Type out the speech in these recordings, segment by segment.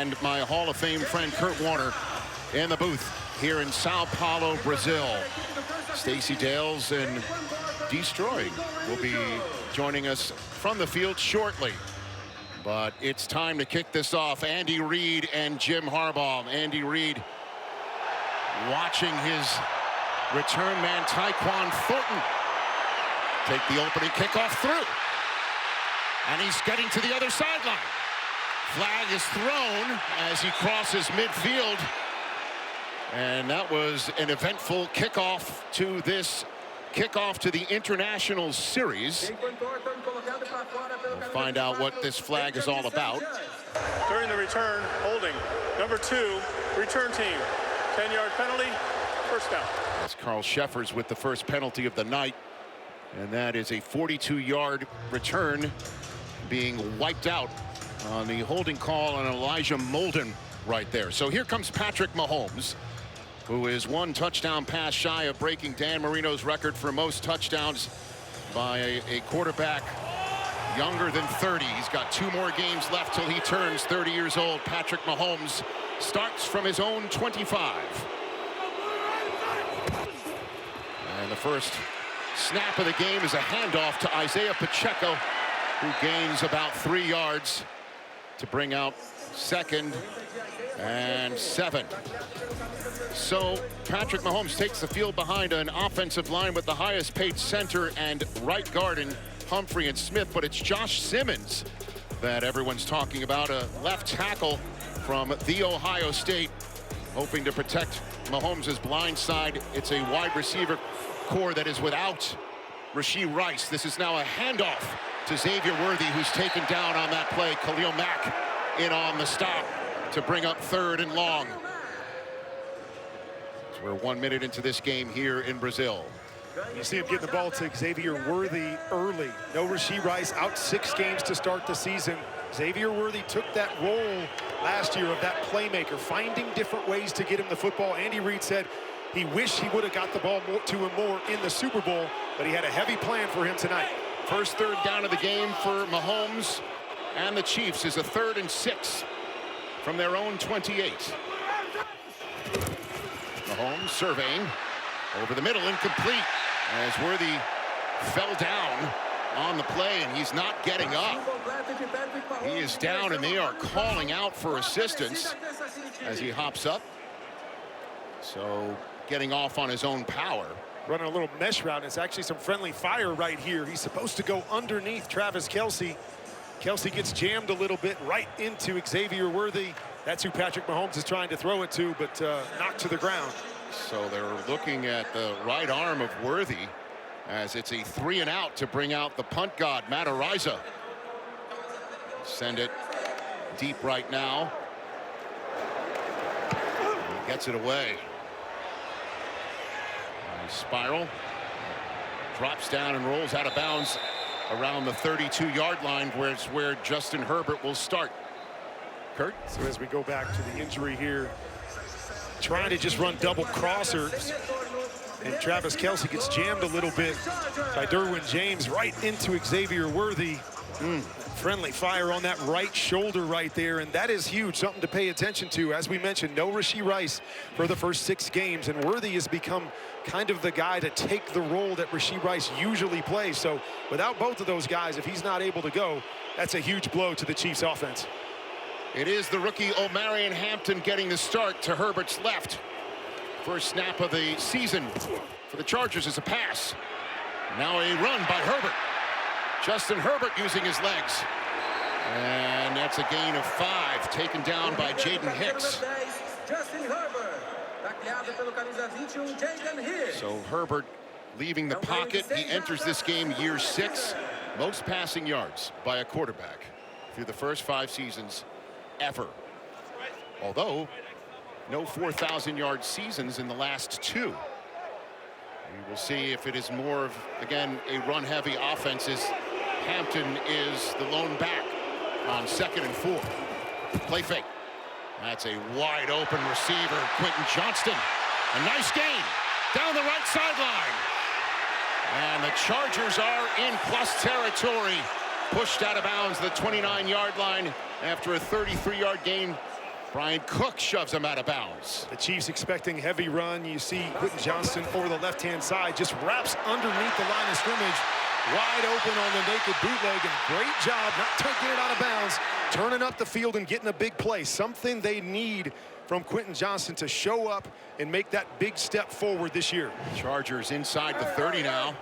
and my Hall of Fame friend Kurt Warner in the booth here in Sao Paulo, Brazil. Stacey Dales and Destroy will be joining us from the field shortly. But it's time to kick this off. Andy Reid and Jim Harbaugh. Andy Reid watching his return man Tyquan Thornton take the opening kickoff through. And he's getting to the other sideline. Flag is thrown as he crosses midfield. And that was an eventful kickoff to this kickoff to the International Series. We'll find out what this flag is all about. During the return, holding. Number 2, return team. 10-yard penalty, first down. That's Carl Sheffers with the first penalty of the night. And that is a 42-yard return being wiped out on the holding call on Elijah Molden right there. So here comes Patrick Mahomes, who is one touchdown pass shy of breaking Dan Marino's record for most touchdowns by a quarterback younger than 30. He's got 2 more games left till he turns 30 years old. Patrick Mahomes starts from his own 25. And the first snap of the game is a handoff to Isaiah Pacheco, who gains about 3 yards to bring out 2nd and 7. So Patrick Mahomes takes the field behind an offensive line with the highest paid center and right guard in Humphrey and Smith, but it's Josh Simmons that everyone's talking about, a left tackle from The Ohio State, hoping to protect Mahomes' blind side. It's a wide receiver core that is without Rashee Rice. This is now a handoff to Xavier Worthy, who's taken down on that play. Khalil Mack in on the stop to bring up 3rd and long. So we're 1 minute into this game here in Brazil. You see him getting the ball to Xavier Worthy early. No Rashee Rice, out 6 games to start the season. Xavier Worthy took that role last year of that playmaker, finding different ways to get him the football. Andy Reid said he wished he would have got the ball to him more in the Super Bowl, but he had a heavy plan for him tonight. First 3rd down of the game for Mahomes and the Chiefs is a 3rd and 6 from their own 28. Mahomes surveying over the middle, incomplete, as Worthy fell down on the play, and he's not getting up. He is down, and they are calling out for assistance as he hops up. So getting off on his own power. Running a little mesh route. It's actually some friendly fire right here. He's supposed to go underneath Travis Kelce. Kelce gets jammed a little bit right into Xavier Worthy. That's who Patrick Mahomes is trying to throw it to, but knocked to the ground. So they're looking at the right arm of Worthy as it's a 3 and out to bring out the punt god, Matt Araiza. Send it deep right now. He gets it away. Spiral, drops down and rolls out of bounds around the 32-yard line, where it's where Justin Herbert will start. Kurt? So as we go back to the injury here, trying to just run double crossers, and Travis Kelce gets jammed a little bit by Derwin James right into Xavier Worthy. Friendly fire on that right shoulder right there, and that is huge, something to pay attention to. As we mentioned, no Rashee Rice for the first 6 games, and Worthy has become kind of the guy to take the role that Rashee Rice usually plays. So without both of those guys, if he's not able to go, that's a huge blow to the Chiefs offense. It is the rookie Omarion Hampton getting the start to Herbert's left. First snap of the season for the Chargers is a pass. Now a run by Herbert. Justin Herbert using his legs. And that's a gain of 5, taken down by Jaden Hicks. So Herbert leaving the pocket. He enters this game year 6. Most passing yards by a quarterback through the first 5 seasons ever. Although no 4,000-yard seasons in the last 2. We will see if it is more of, again, a run-heavy offense, as Hampton is the lone back on 2nd and 4. Play fake. That's a wide open receiver, Quentin Johnston. A nice gain down the right sideline. And the Chargers are in plus territory. Pushed out of bounds the 29-yard line after a 33-yard gain Brian Cook shoves him out of bounds. The Chiefs expecting heavy run. You see Quentin Johnston over the left-hand side, just wraps underneath the line of scrimmage, wide open on the naked bootleg, and great job not taking it out of bounds, turning up the field and getting a big play. Something they need from Quentin Johnston to show up and make that big step forward this year. Chargers inside the 30 now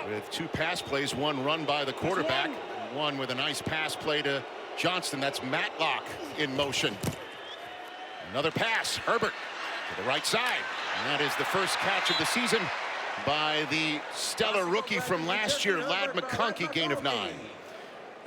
with 2 pass plays, 1 run by the quarterback, 1 with a nice pass play to Johnston. That's Matlock in motion. Another pass, Herbert to the right side, and that is the first catch of the season by the stellar rookie from last year, Ladd McConkey, gain of 9.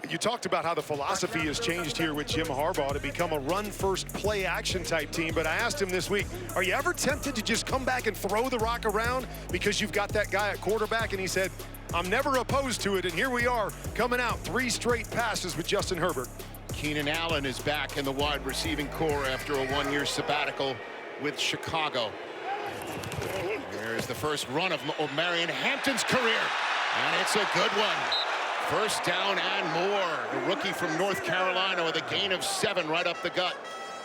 You talked about how the philosophy has changed here with Jim Harbaugh to become a run-first, play-action type team. But I asked him this week, are you ever tempted to just come back and throw the rock around because you've got that guy at quarterback? And he said, I'm never opposed to it. And here we are, coming out 3 straight passes with Justin Herbert. Keenan Allen is back in the wide receiving core after a 1-year sabbatical with Chicago. There's the first run of Marion Hampton's career, and it's a good one. First down and more. The rookie from North Carolina with a gain of 7 right up the gut.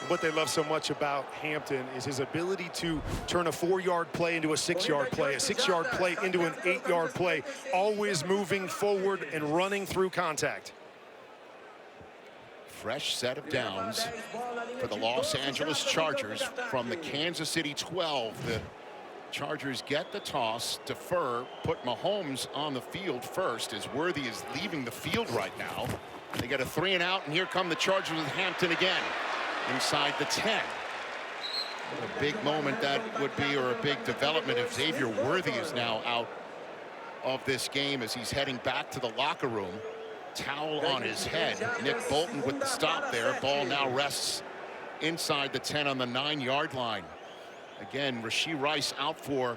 What they love so much about Hampton is his ability to turn a 4-yard play into a 6-yard play, a 6-yard play into an 8-yard play, always moving forward and running through contact. Fresh set of downs for the Los Angeles Chargers from the Kansas City 12. The Chargers get the toss, defer, put Mahomes on the field first as Worthy is leaving the field right now. They get a 3 and out, and here come the Chargers with Hampton again inside the 10. What a big moment that would be, or a big development if Xavier Worthy is now out of this game as he's heading back to the locker room. Towel on his head. Nick Bolton with the stop there. Ball now rests inside the 10 on the 9-yard line. Again, Rashee Rice out for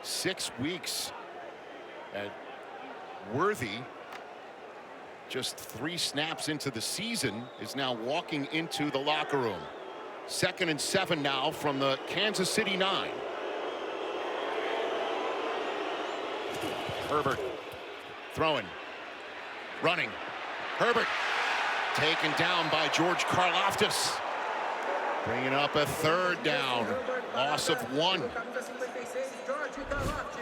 6 weeks. Worthy, just 3 snaps into the season, is now walking into the locker room. 2nd and 7 now from the Kansas City 9. Herbert throwing, running. Herbert taken down by George Karlaftis. Bringing up a 3rd down. Loss of 1.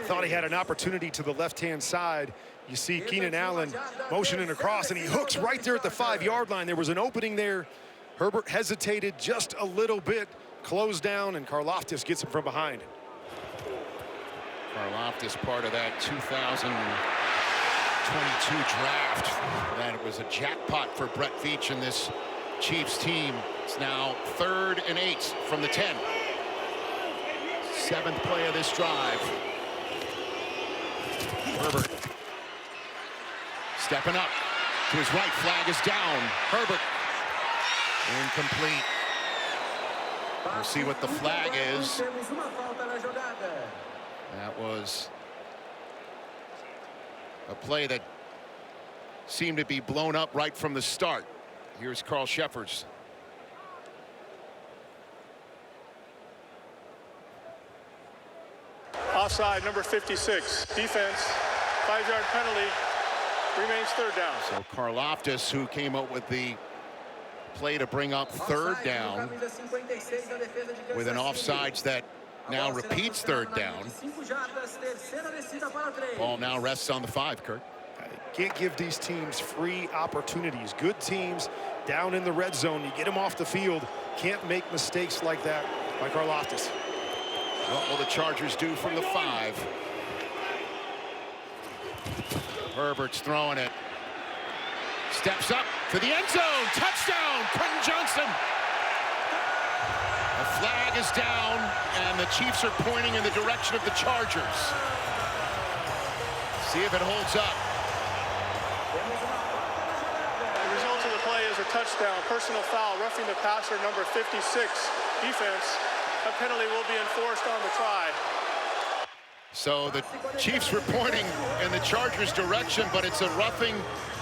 Thought he had an opportunity to the left-hand side. You see Keenan Allen motioning across, and he hooks right there at the 5-yard line. There was an opening there. Herbert hesitated just a little bit, closed down, and Karlaftis gets him from behind. Karlaftis, part of that 2022 draft. That was a jackpot for Brett Veach and this Chiefs team. It's now 3rd and 8 from the 10. 7th play of this drive. Herbert stepping up to his right. Flag is down. Herbert incomplete. We'll see what the flag is. That was a play that seemed to be blown up right from the start. Here's Carl Shepherds. Offside, number 56. Defense, 5-yard penalty. Remains 3rd down. So Karlaftis, who came up with the play to bring up 3rd down with an offsides that now repeats 3rd down. Ball now rests on the 5, Kurt. Can't give these teams free opportunities. Good teams down in the red zone, you get them off the field. Can't make mistakes like that by Karlaftis. What will the Chargers do from the 5? Herbert's throwing it. Steps up to the end zone. Touchdown, Quentin Johnston. The flag is down, and the Chiefs are pointing in the direction of the Chargers. See if it holds up. The result of the play is a touchdown. Personal foul, roughing the passer, number 56. Defense. A penalty will be enforced on the try. So the Chiefs were pointing in the Chargers' direction, but it's a roughing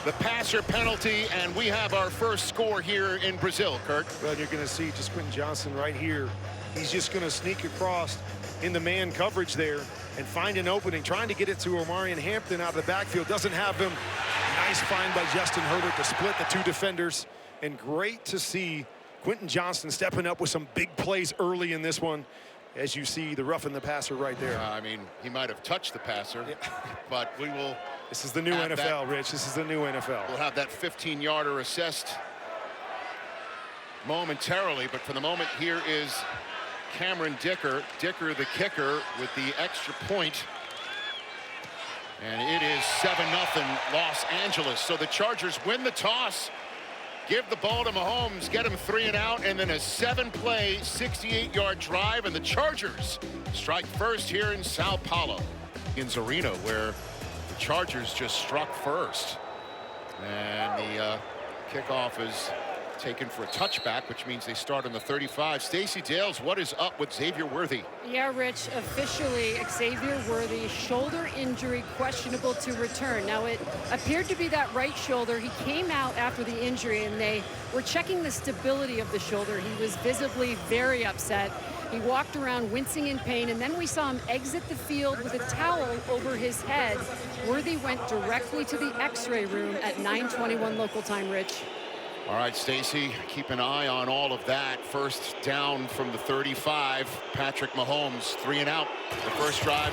the passer penalty, and we have our first score here in Brazil, Kurt. Well, you're going to see just Quentin Johnston right here. He's just going to sneak across in the man coverage there and find an opening, trying to get it to Omarion Hampton out of the backfield. Doesn't have him. Nice find by Justin Herbert to split the 2 defenders. And great to see Quentin Johnston stepping up with some big plays early in this one, as you see the roughing the passer right there. I mean, he might have touched the passer, but we will. This is the new NFL, Rich. This is the new NFL. We'll have that 15-yarder assessed momentarily, but for the moment, here is Cameron Dicker. Dicker, the kicker, with the extra point. And it is 7-0 Los Angeles. So the Chargers win the toss, give the ball to Mahomes, get him 3 and out, and then a 7-play, 68-yard drive, and the Chargers strike first here in Sao Paulo, in Arena, where the Chargers just struck first. And the kickoff is taken for a touchback, which means they start on the 35. Stacey Dales, what is up with Xavier Worthy? Yeah, Rich, officially Xavier Worthy, shoulder injury, questionable to return. Now, it appeared to be that right shoulder. He came out after the injury, and they were checking the stability of the shoulder. He was visibly very upset. He walked around wincing in pain, and then we saw him exit the field with a towel over his head. Worthy went directly to the X-ray room at 9:21 local time, Rich. All right, Stacey, keep an eye on all of that. First down from the 35. Patrick Mahomes, 3 and out. The first drive,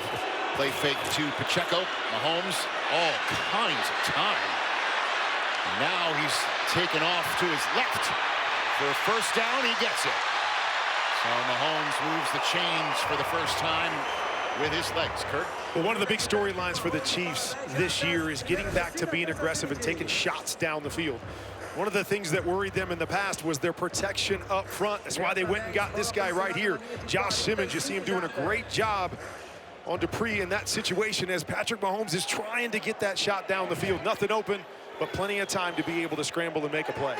play fake to Pacheco. Mahomes, all kinds of time. Now he's taken off to his left. For a first down, he gets it. So Mahomes moves the chains for the first time with his legs. Kurt? Well, one of the big storylines for the Chiefs this year is getting back to being aggressive and taking shots down the field. One of the things that worried them in the past was their protection up front. That's why they went and got this guy right here, Josh Simmons. You see him doing a great job on Dupree in that situation as Patrick Mahomes is trying to get that shot down the field. Nothing open, but plenty of time to be able to scramble and make a play.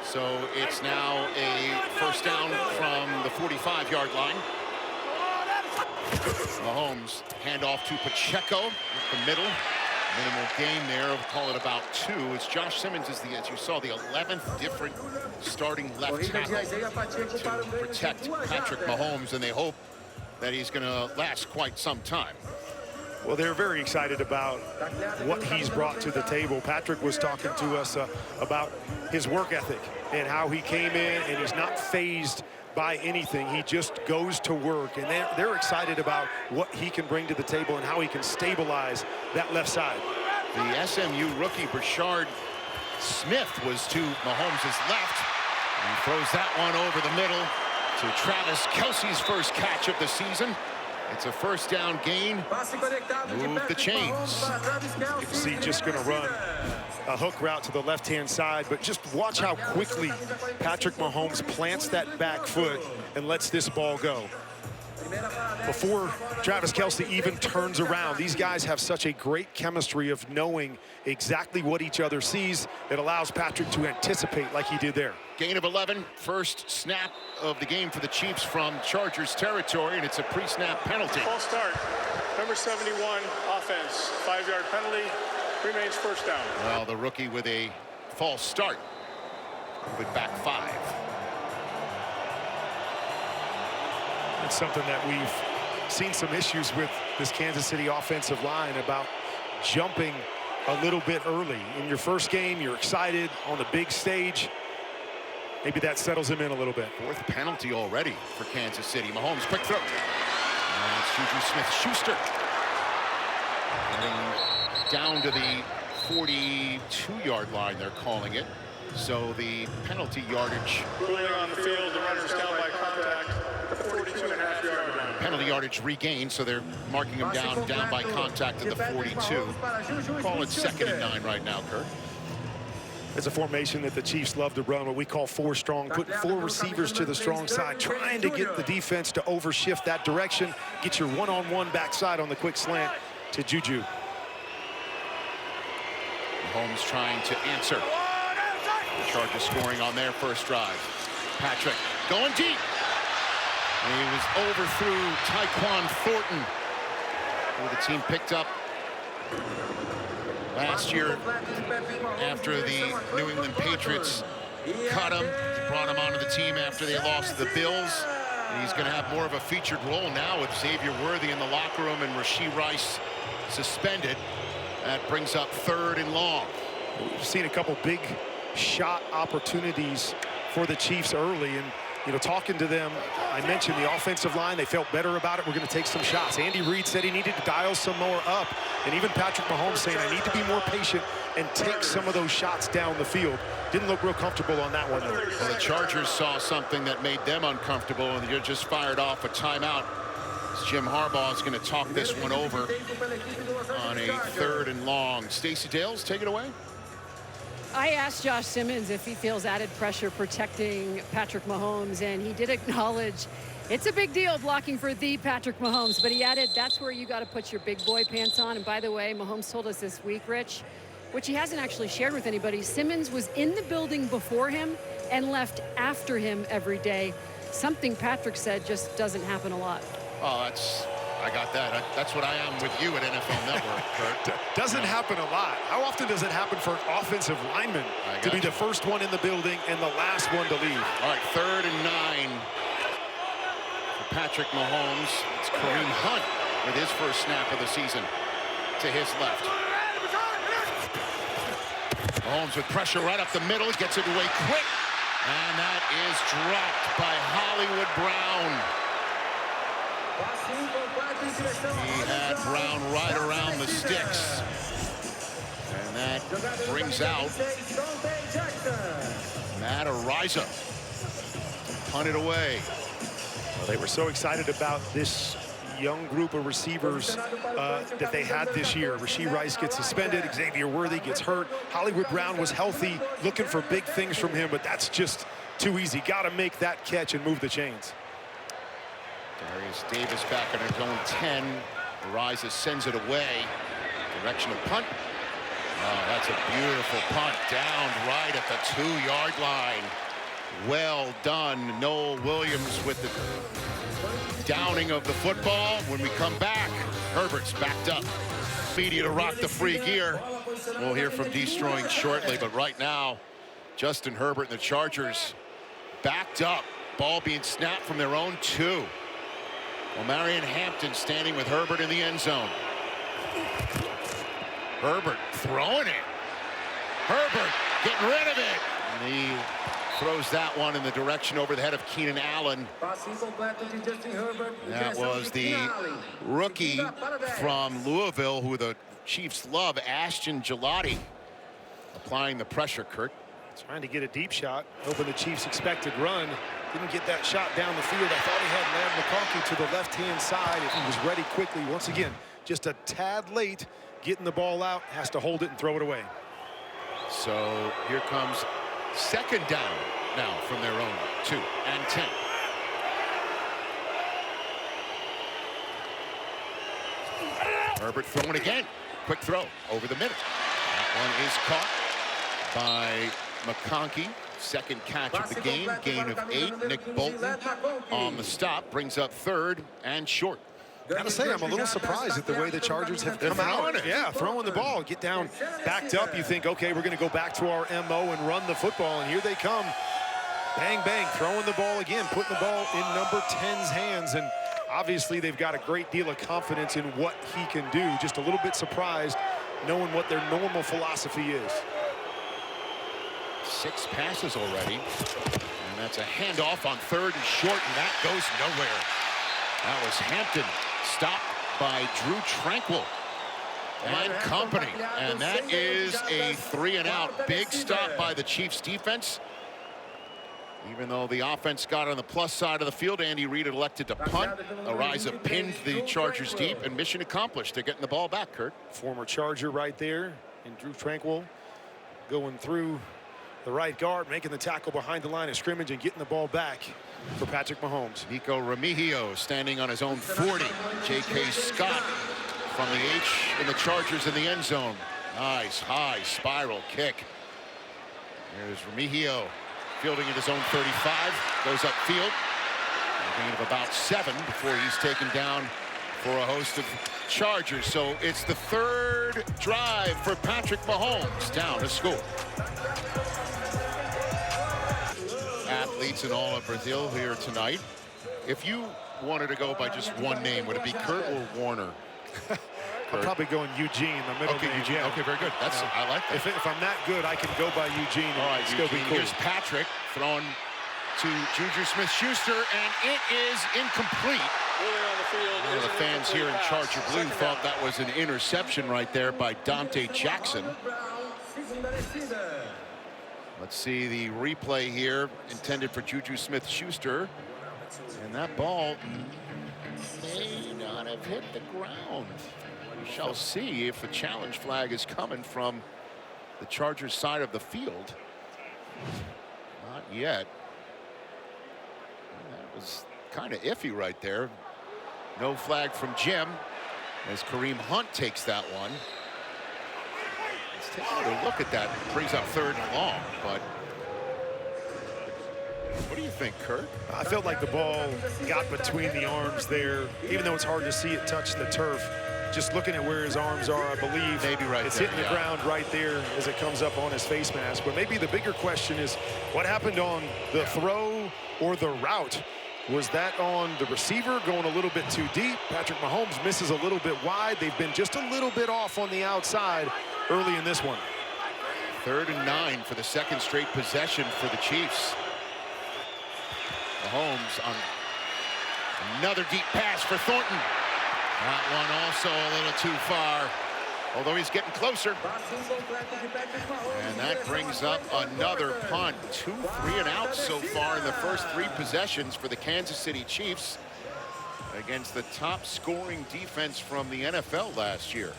So it's now a first down from the 45-yard line. Mahomes, handoff to Pacheco, the middle. Minimal gain there, we'll call it about 2. It's Josh Simmons is the, as you saw, the 11th different starting left tackle to protect Patrick Mahomes, and they hope that he's going to last quite some time. Well, they're very excited about what he's brought to the table. Patrick was talking to us about his work ethic and how he came in and he's not fazed by anything. He just goes to work, and they're excited about what he can bring to the table and how he can stabilize that left side. The SMU rookie Brashard Smith was to Mahomes' left, and throws that one over the middle to Travis Kelce's first catch of the season. It's a first down gain. Move the chains. You can see just going to run a hook route to the left-hand side, but just watch how quickly Patrick Mahomes plants that back foot and lets this ball go. Before Travis Kelce even turns around, these guys have such a great chemistry of knowing exactly what each other sees. It allows Patrick to anticipate like he did there. Gain of 11, first snap of the game for the Chiefs from Chargers territory, and it's a pre-snap penalty. False start, number 71, offense, 5-yard penalty, remains first down. Well, the rookie with a false start, moving back 5. It's something that we've seen some issues with this Kansas City offensive line about jumping a little bit early. In your first game, you're excited on the big stage. Maybe that settles him in a little bit. 4th penalty already for Kansas City. Mahomes, quick throw. And it's Juju Smith-Schuster. And down to the 42-yard line, they're calling it. So the penalty yardage. Ruling on the field, the runner's down by contact at the 42.5-yard line. Penalty yardage regained, so they're marking him down by contact at the 42. Call it 2nd and 9 right now, Kurt. It's a formation that the Chiefs love to run, what we call 4 strong, putting 4 receivers to the strong side, trying to get the defense to overshift that direction, get your one-on-one backside on the quick slant to Juju. Mahomes trying to answer. The Chargers scoring on their first drive. Patrick going deep. And he was overthrew Tyquan Thornton, who the team picked up last year after the New England Patriots cut him, brought him onto the team after they lost to the Bills. And he's going to have more of a featured role now with Xavier Worthy in the locker room and Rashee Rice suspended. That brings up 3rd and long. We've seen a couple big shot opportunities for the Chiefs early. And, you know, talking to them, I mentioned the offensive line. They felt better about it. We're going to take some shots. Andy Reid said he needed to dial some more up. And even Patrick Mahomes saying, I need to be more patient and take some of those shots down the field. Didn't look real comfortable on that one, though. Well, the Chargers saw something that made them uncomfortable, and they just fired off a timeout. Jim Harbaugh is going to talk this one over on a 3rd and long. Stacey Dales, take it away. I asked Josh Simmons if he feels added pressure protecting Patrick Mahomes, and he did acknowledge it's a big deal blocking for the Patrick Mahomes, but he added that's where you got to put your big boy pants on. And by the way, Mahomes told us this week, Rich, which he hasn't actually shared with anybody, Simmons was in the building before him and left after him every day. Something Patrick said just doesn't happen a lot. Oh, I got that. That's what I am with you at NFL Network, Kurt. Doesn't happen a lot. How often does it happen for an offensive lineman to be the first one in the building and the last one to leave? All right, 3rd and 9 for Patrick Mahomes. It's Kareem Hunt with his first snap of the season to his left. Mahomes with pressure right up the middle, gets it away quick, and that is dropped by Hollywood Brown. He had Brown right around the sticks. And that brings out Matt Ariza. Punt it away. Well, they were so excited about this young group of receivers that they had this year. Rashee Rice gets suspended. Xavier Worthy gets hurt. Hollywood Brown was healthy, looking for big things from him, but that's just too easy. Got to make that catch and move the chains. Darius Davis back on his own 10. Ariza sends it away. Direction of punt. Oh, that's a beautiful punt. Down right at the 2-yard line. Well done. Noel Williams with the downing of the football. When we come back, Herbert's backed up. Media to rock the free gear. We'll hear from Destroying shortly, but right now, Justin Herbert and the Chargers backed up. Ball being snapped from their own 2. Well, Marion Hampton standing with Herbert in the end zone. Herbert throwing it. Herbert getting rid of it. And he throws that one in the direction over the head of Keenan Allen. That was the rookie from Louisville who the Chiefs love, Ashton Gelati, applying the pressure, Kurt. Trying to get a deep shot, hoping the Chiefs' expected run. Didn't get that shot down the field. I thought he had Ladd McConkey to the left-hand side if he was ready quickly. Once again, just a tad late getting the ball out, has to hold it and throw it away. So here comes 2nd down now from their own 2 and 10. Herbert throwing again. Quick throw over the middle. That one is caught by McConkey. 2nd catch of the game. Gain of 8. Nick Bolton on the stop brings up 3rd and short. Gotta say, I'm a little surprised at the way the Chargers have come out. Yeah, throwing the ball, get down, backed up. You think, okay, we're going to go back to our MO and run the football, and here they come. Bang, bang, throwing the ball again, putting the ball in number 10's hands, and obviously they've got a great deal of confidence in what he can do. Just a little bit surprised knowing what their normal philosophy is. 6 passes already, and that's a handoff on 3rd and short, and that goes nowhere. That was Hampton, stopped by Drew Tranquil and company, and that is a 3-and-out. Big stop by the Chiefs defense. Even though the offense got on the plus side of the field, Andy Reid elected to punt. Ariza pinned the Chargers deep, and mission accomplished. They're getting the ball back, Kurt. Former Charger right there, and Drew Tranquil going through the right guard, making the tackle behind the line of scrimmage and getting the ball back for Patrick Mahomes. Nico Remigio standing on his own 40. J.K. Scott from the H in the Chargers in the end zone. Nice high spiral kick. There's Remigio fielding at his own 35. Goes upfield. A gain of about 7 before he's taken down for a host of Chargers. So it's the 3rd drive for Patrick Mahomes down to score. Athletes in all of Brazil here tonight. If you wanted to go by just one name, would it be Kurt or Warner? I'm probably going Eugene, the middle Okay, name. Eugene. Yeah. Okay, very good. I like that. If I'm that good, I can go by Eugene and All right, still Eugene. be cool. Here's Patrick throwing to Juju Smith-Schuster, and it is incomplete. Ruling on the field. One of the is an fans here in incomplete pass. Charger Blue Second thought down. that was an interception right there by Dante Jackson. Let's see the replay here, intended for Juju Smith-Schuster. And that ball may not have hit the ground. We shall see if a challenge flag is coming from the Chargers side of the field. Not yet. That was kind of iffy right there. No flag from Jim as Kareem Hunt takes that one. Let's take another look at that. Brings up 3rd and long, but what do you think, Kurt? I felt like the ball got between the arms there, even though it's hard to see it touch the turf. Just looking at where his arms are, I believe Maybe right it's there, hitting the ground right there as it comes up on his face mask. But maybe the bigger question is what happened on the throw or the route? Was that on the receiver going a little bit too deep? Patrick Mahomes misses a little bit wide. They've been just a little bit off on the outside early in this one. 3rd and 9 for the 2nd straight possession for the Chiefs. Mahomes on another deep pass for Thornton. That one also a little too far, although he's getting closer. And that brings up another punt. 2 3 and outs so far in the first 3 possessions for the Kansas City Chiefs against the top scoring defense from the NFL last year.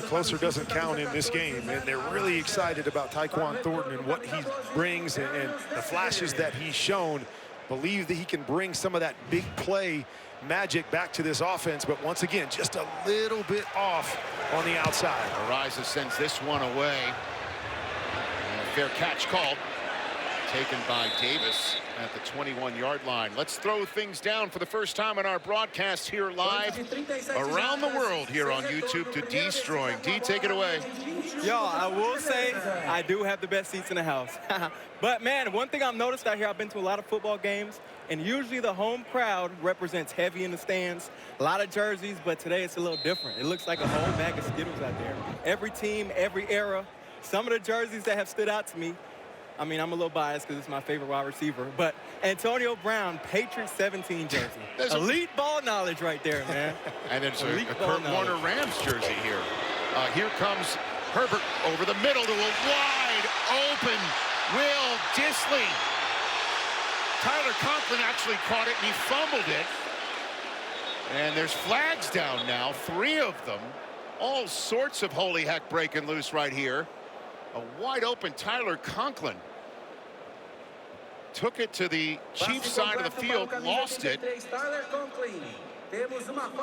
Closer doesn't count in this game, and they're really excited about Tyquan Thornton and what he brings and the flashes that he's shown. Believe that he can bring some of that big play magic back to this offense, but once again, just a little bit off on the outside. Ariza sends this one away. And a fair catch called. Taken by Davis at the 21-yard line. Let's throw things down for the first time in our broadcast here live around the world here on YouTube to Destroying. D, take it away. Yo, I will say I do have the best seats in the house. But, man, one thing I've noticed out here, I've been to a lot of football games, and usually the home crowd represents heavy in the stands, a lot of jerseys, but today it's a little different. It looks like a whole bag of Skittles out there. Every team, every era. Some of the jerseys that have stood out to me, I mean, I'm a little biased because it's my favorite wide receiver, but Antonio Brown, Patriots 17 jersey. Elite ball knowledge right there, man. And then a Kurt Warner Rams jersey here. Here comes Herbert over the middle to a wide open Will Dissly. Tyler Conklin actually caught it and he fumbled it. And there's flags down now, 3 of them. All sorts of holy heck breaking loose right here. A wide open Tyler Conklin took it to the Chiefs side of the field, lost it,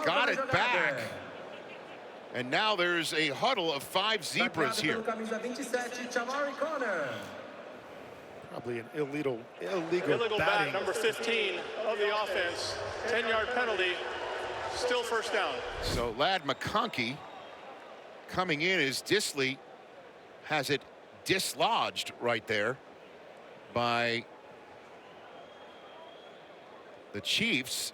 got it back, and now there's a huddle of 5 zebras here. Probably an illegal bat, number 15 of the offense. 10-yard penalty, still first down. So Ladd McConkey coming in as Dissly has it dislodged right there by the Chiefs.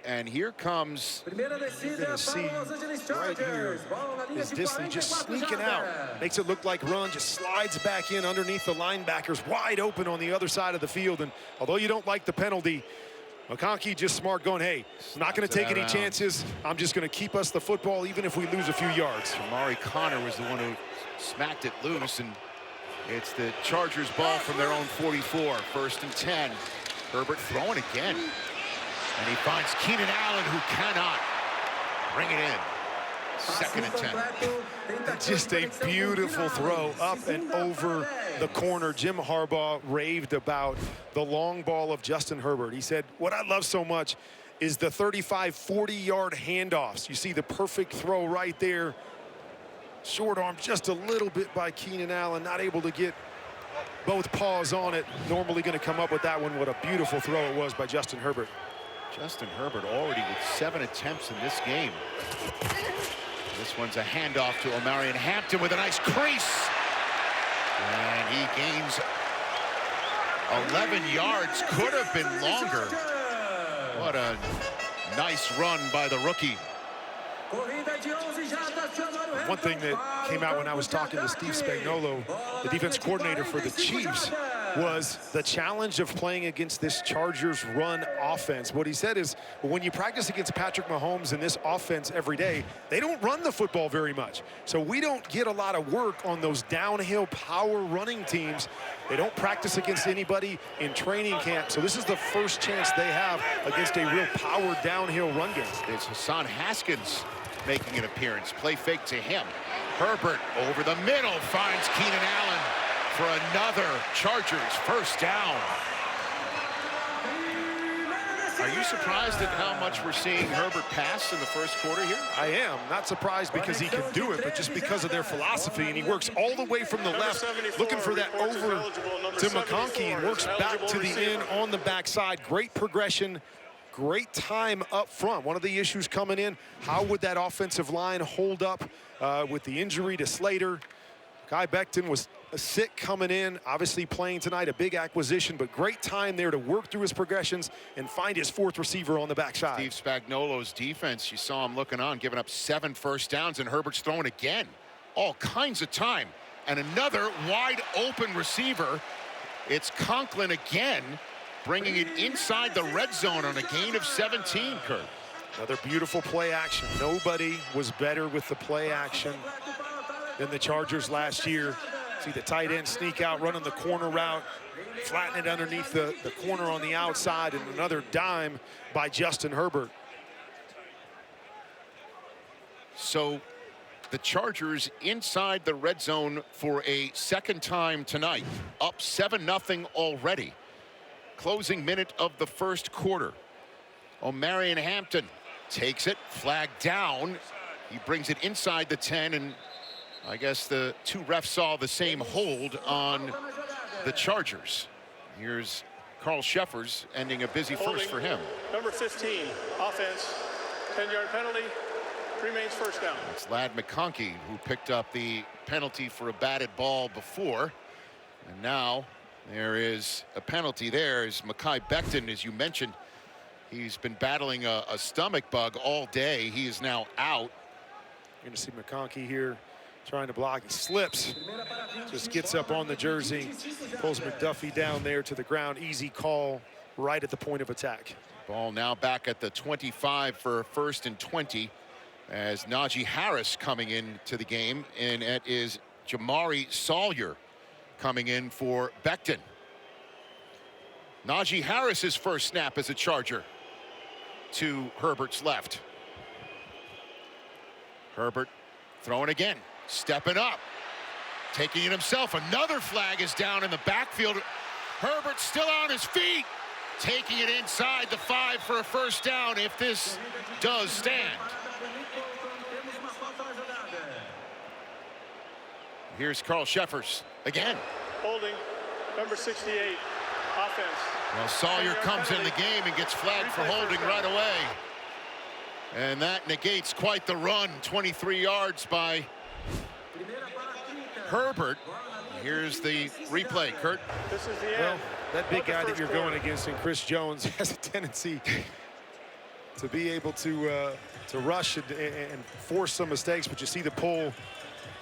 And here comes, you're going to see right here is Dissly just sneaking out. Makes it look like run, just slides back in underneath the linebackers, wide open on the other side of the field. And although you don't like the penalty, McConkey just smart going, hey, I'm not going to take any chances. I'm just going to keep us the football even if we lose a few yards. Amari Connor was the one who smacked it loose, and it's the Chargers ball from their own 44. 1st and 10. Herbert throwing again. And he finds Keenan Allen, who cannot bring it in. 2nd and 10. Just a beautiful throw up and over the corner. Jim Harbaugh raved about the long ball of Justin Herbert. He said, what I love so much is the 35, 40-yard handoffs. You see the perfect throw right there. Short arm just a little bit by Keenan Allen, not able to get both paws on it. Normally going to come up with that one. What a beautiful throw it was by Justin Herbert. Justin Herbert already with 7 attempts in this game. This one's a handoff to Omarion Hampton with a nice crease. And he gains 11 yards. Could have been longer. What a nice run by the rookie. One thing that came out when I was talking to Steve Spagnuolo, the defense coordinator for the Chiefs, was the challenge of playing against this Chargers run offense. What he said is, when you practice against Patrick Mahomes and this offense every day, they don't run the football very much. So we don't get a lot of work on those downhill power running teams. They don't practice against anybody in training camp. So this is the first chance they have against a real power downhill run game. It's Hassan Haskins making an appearance. Play fake to him. Herbert over the middle finds Keenan Allen for another Chargers first down. Are you surprised at how much we're seeing Herbert pass in the first quarter here? I am. Not surprised because he can do it, but just because of their philosophy. And he works all the way from the left, looking for that over to McConkey, and works back to the end on the backside. Great progression, great time up front. One of the issues coming in, how would that offensive line hold up with the injury to Slater? Kai Becton was sick coming in, obviously playing tonight, a big acquisition, but great time there to work through his progressions and find his fourth receiver on the backside. Steve Spagnuolo's defense, you saw him looking on, giving up 7 first downs, and Herbert's throwing again. All kinds of time. And another wide open receiver. It's Conklin again, bringing it inside the red zone on a gain of 17, Kurt. Another beautiful play action. Nobody was better with the play action than the Chargers last year. See the tight end sneak out, running the corner route, flatten it underneath the corner on the outside, and another dime by Justin Herbert. So the Chargers inside the red zone for a second time tonight, up 7-0 already. Closing minute of the first quarter. O'Marion Hampton takes it, flag down. He brings it inside the 10, and I guess the 2 refs saw the same hold on the Chargers. Here's Carl Sheffers ending a busy first for him. Number 15, offense, 10-yard penalty, remains first down. It's Ladd McConkey who picked up the penalty for a batted ball before. And now there is a penalty there as Mekhi Becton, as you mentioned, he's been battling a stomach bug all day. He is now out. You're going to see McConkey here trying to block. He slips, just gets up on the jersey, pulls McDuffie down there to the ground. Easy call right at the point of attack. Ball now back at the 25 for 1st and 20 as Najee Harris coming into the game, and it is Jamari Sawyer coming in for Becton. Najee Harris's first snap as a Charger to Herbert's left. Herbert throwing again, stepping up, taking it himself. Another flag is down in the backfield. Herbert still on his feet, taking it inside the 5 for a first down if this does stand. Here's Carl Sheffers again. Holding, number 68, offense. Well, Sawyer comes in the game and gets flagged for holding right away. And that negates quite the run. 23 yards by Herbert. Here's the replay, Kurt. This is the end. Well, that big guy that you're going against in Chris Jones has a tendency to be able to rush and force some mistakes, but you see the pull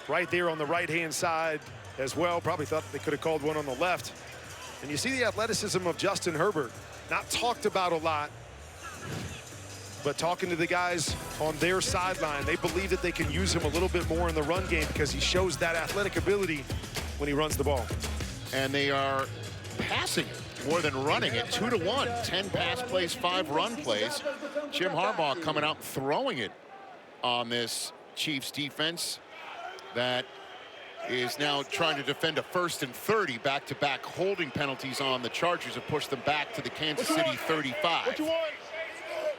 right there on the right-hand side as well. Probably thought they could have called one on the left. And you see the athleticism of Justin Herbert. Not talked about a lot, but talking to the guys on their sideline, they believe that they can use him a little bit more in the run game because he shows that athletic ability when he runs the ball. And they are passing more than running it, 2-to-1. 10 pass plays, 5 run plays. Jim Harbaugh coming out and throwing it on this Chiefs defense that is now trying to defend a 1st and 30. Back-to-back holding penalties on the Chargers have pushed them back to the Kansas City 35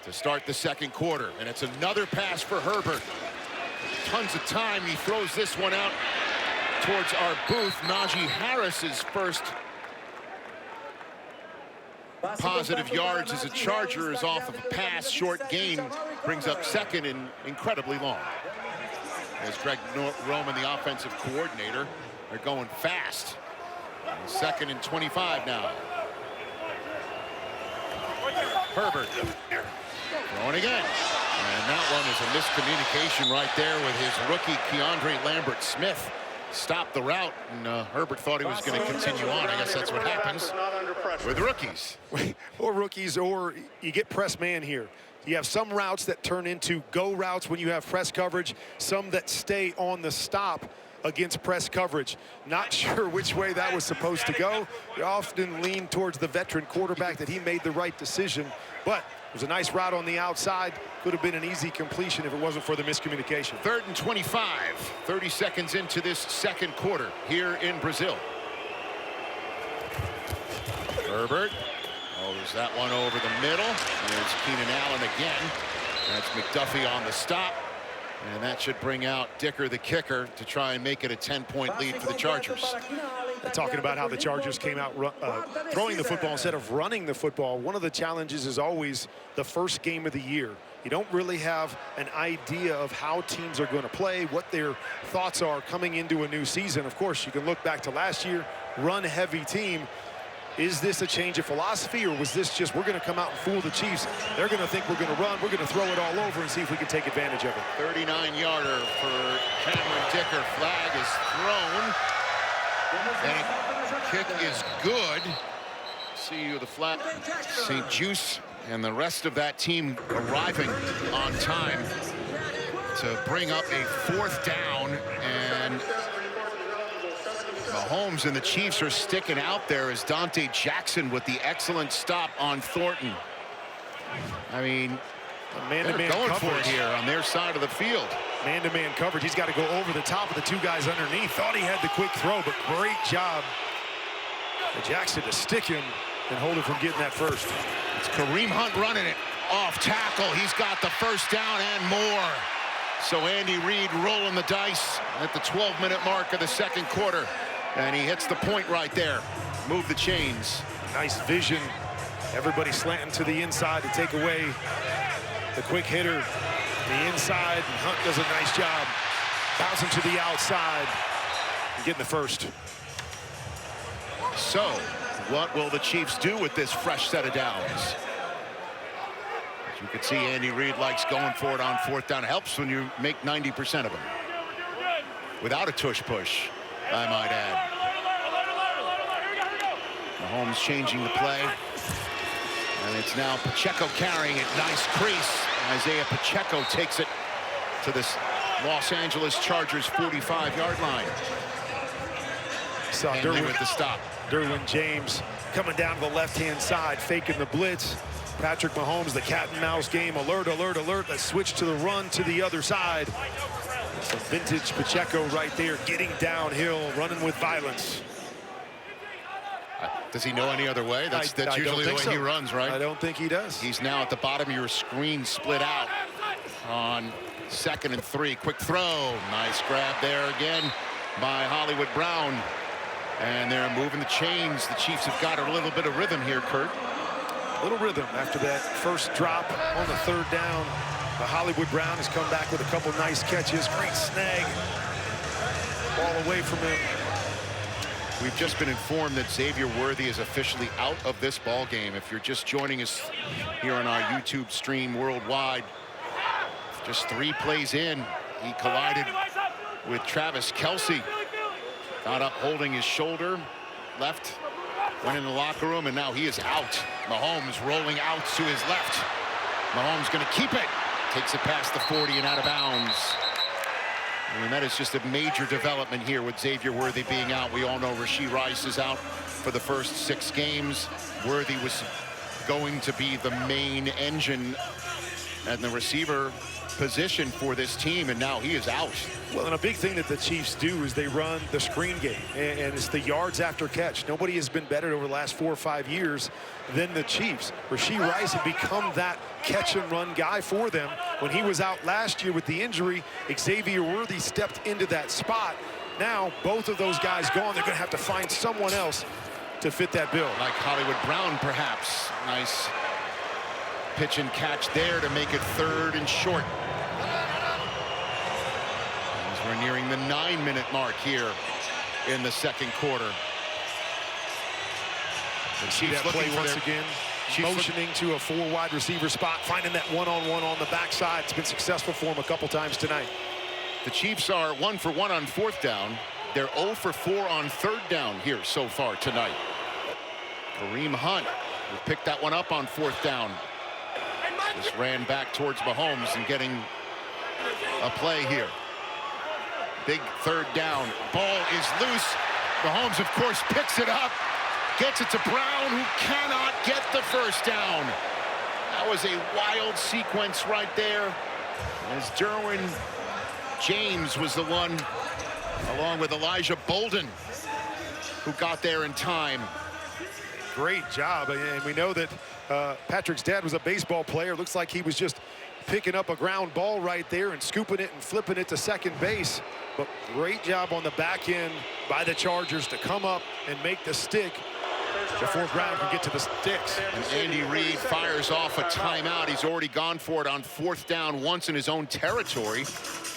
to start the second quarter. And it's another pass for Herbert. Tons of time. He throws this one out towards our booth. Najee Harris's first positive yards as a Charger is off of a pass. Short gain brings up second and incredibly long. As Greg Roman, the offensive coordinator, they're going fast. 2nd and 25 now. Herbert throwing again. And that one is a miscommunication right there with his rookie, Keandre Lambert-Smith. Stopped the route, and Herbert thought he was going to continue on. I guess that's what happens with rookies. Or rookies, or you get press man here. You have some routes that turn into go routes when you have press coverage, some that stay on the stop against press coverage. Not sure which way that was supposed to go. You often lean towards the veteran quarterback that he made the right decision, but it was a nice route on the outside. Could have been an easy completion if it wasn't for the miscommunication. 3rd and 25, 30 seconds into this second quarter here in Brazil. Herbert. Oh, there's that one over the middle. And there's Keenan Allen again. That's McDuffie on the stop. And that should bring out Dicker, the kicker, to try and make it a 10-point lead for the Chargers. Talking about how the Chargers came out throwing the football instead of running the football. One of the challenges is always the first game of the year. You don't really have an idea of how teams are going to play, what their thoughts are coming into a new season. Of course, you can look back to last year, run-heavy team. Is this a change of philosophy, or was this just we're going to come out and fool the Chiefs? They're going to think we're going to run. We're going to throw it all over and see if we can take advantage of it. 39-yarder for Cameron Dicker. Flag is thrown. And kick is good. See you the flag. St. Juice and the rest of that team arriving on time to bring up a 4th down, and Mahomes and the Chiefs are sticking out there as Dante Jackson with the excellent stop on Thornton. I mean, they're going for it here on their side of the field. Man-to-man coverage. He's got to go over the top of the 2 guys underneath. Thought he had the quick throw, but great job for Jackson to stick him and hold him from getting that first. It's Kareem Hunt running it off tackle. He's got the first down and more. So Andy Reid rolling the dice at the 12-minute mark of the second quarter. And he hits the point right there. Move the chains. Nice vision. Everybody slanting to the inside to take away the quick hitter. The inside, and Hunt does a nice job bouncing to the outside and getting the first. So, what will the Chiefs do with this fresh set of downs? As you can see, Andy Reid likes going for it on 4th down. It helps when you make 90% of them. Without a tush-push, I might add. Mahomes changing the play. And it's now Pacheco carrying it. Nice crease. Isaiah Pacheco takes it to this Los Angeles Chargers 45-yard line. Saw Derwin with the stop. Derwin James coming down to the left-hand side, faking the blitz. Patrick Mahomes, the cat and mouse game. Alert, alert, alert. Let's switch to the run to the other side. Some vintage Pacheco right there, getting downhill, running with violence. Does he know any other way? That's usually the way he runs, right? I don't think he does. He's now at the bottom of your screen, split out on 2nd and 3. Quick throw. Nice grab there again by Hollywood Brown. And they're moving the chains. The Chiefs have got a little bit of rhythm here, Kurt. A little rhythm after that first drop on the 3rd down. But Hollywood Brown has come back with a couple nice catches. Great snag. Ball away from him. We've just been informed that Xavier Worthy is officially out of this ball game. If you're just joining us here on our YouTube stream worldwide, just 3 plays in, he collided with Travis Kelce. Got up holding his shoulder, left, went in the locker room, and now he is out. Mahomes rolling out to his left. Mahomes going to keep it. Takes it past the 40 and out of bounds. I mean, that is just a major development here with Xavier Worthy being out. We all know Rashee Rice is out for the first 6 games. Worthy was going to be the main engine and the receiver position for this team, and now he is out. Well, and a big thing that the Chiefs do is they run the screen game, and it's the yards after catch. Nobody has been better over the last 4 or 5 years than the Chiefs. Rashee Rice had become that catch and run guy for them. When he was out last year with the injury, Xavier Worthy stepped into that spot. Now, both of those guys gone. They're going to have to find someone else to fit that bill. Like Hollywood Brown, perhaps. Nice pitch and catch there to make it 3rd and short. As we're nearing the 9-minute mark here in the second quarter. The See Chiefs that play looking for once their... again. motioning to a 4 wide receiver spot, finding that one-on-one on the backside. It's been successful for him a couple times tonight. The Chiefs are 1 for 1 on 4th down. They're 0 for 4 on 3rd down here so far tonight. Kareem Hunt will pick that one up on 4th down. Just ran back towards Mahomes and getting a play here. Big 3rd down. Ball is loose. Mahomes, of course, picks it up. Gets it to Brown, who cannot get the 1st down. That was a wild sequence right there, as Derwin James was the one, along with Elijah Bolden, who got there in time. Great job, and we know that Patrick's dad was a baseball player. Looks like he was just picking up a ground ball right there and scooping it and flipping it to second base. But great job on the back end by the Chargers to come up and make the stick before Brown can get to the sticks. And Andy Reid fires off a timeout. He's already gone for it on 4th down once in his own territory.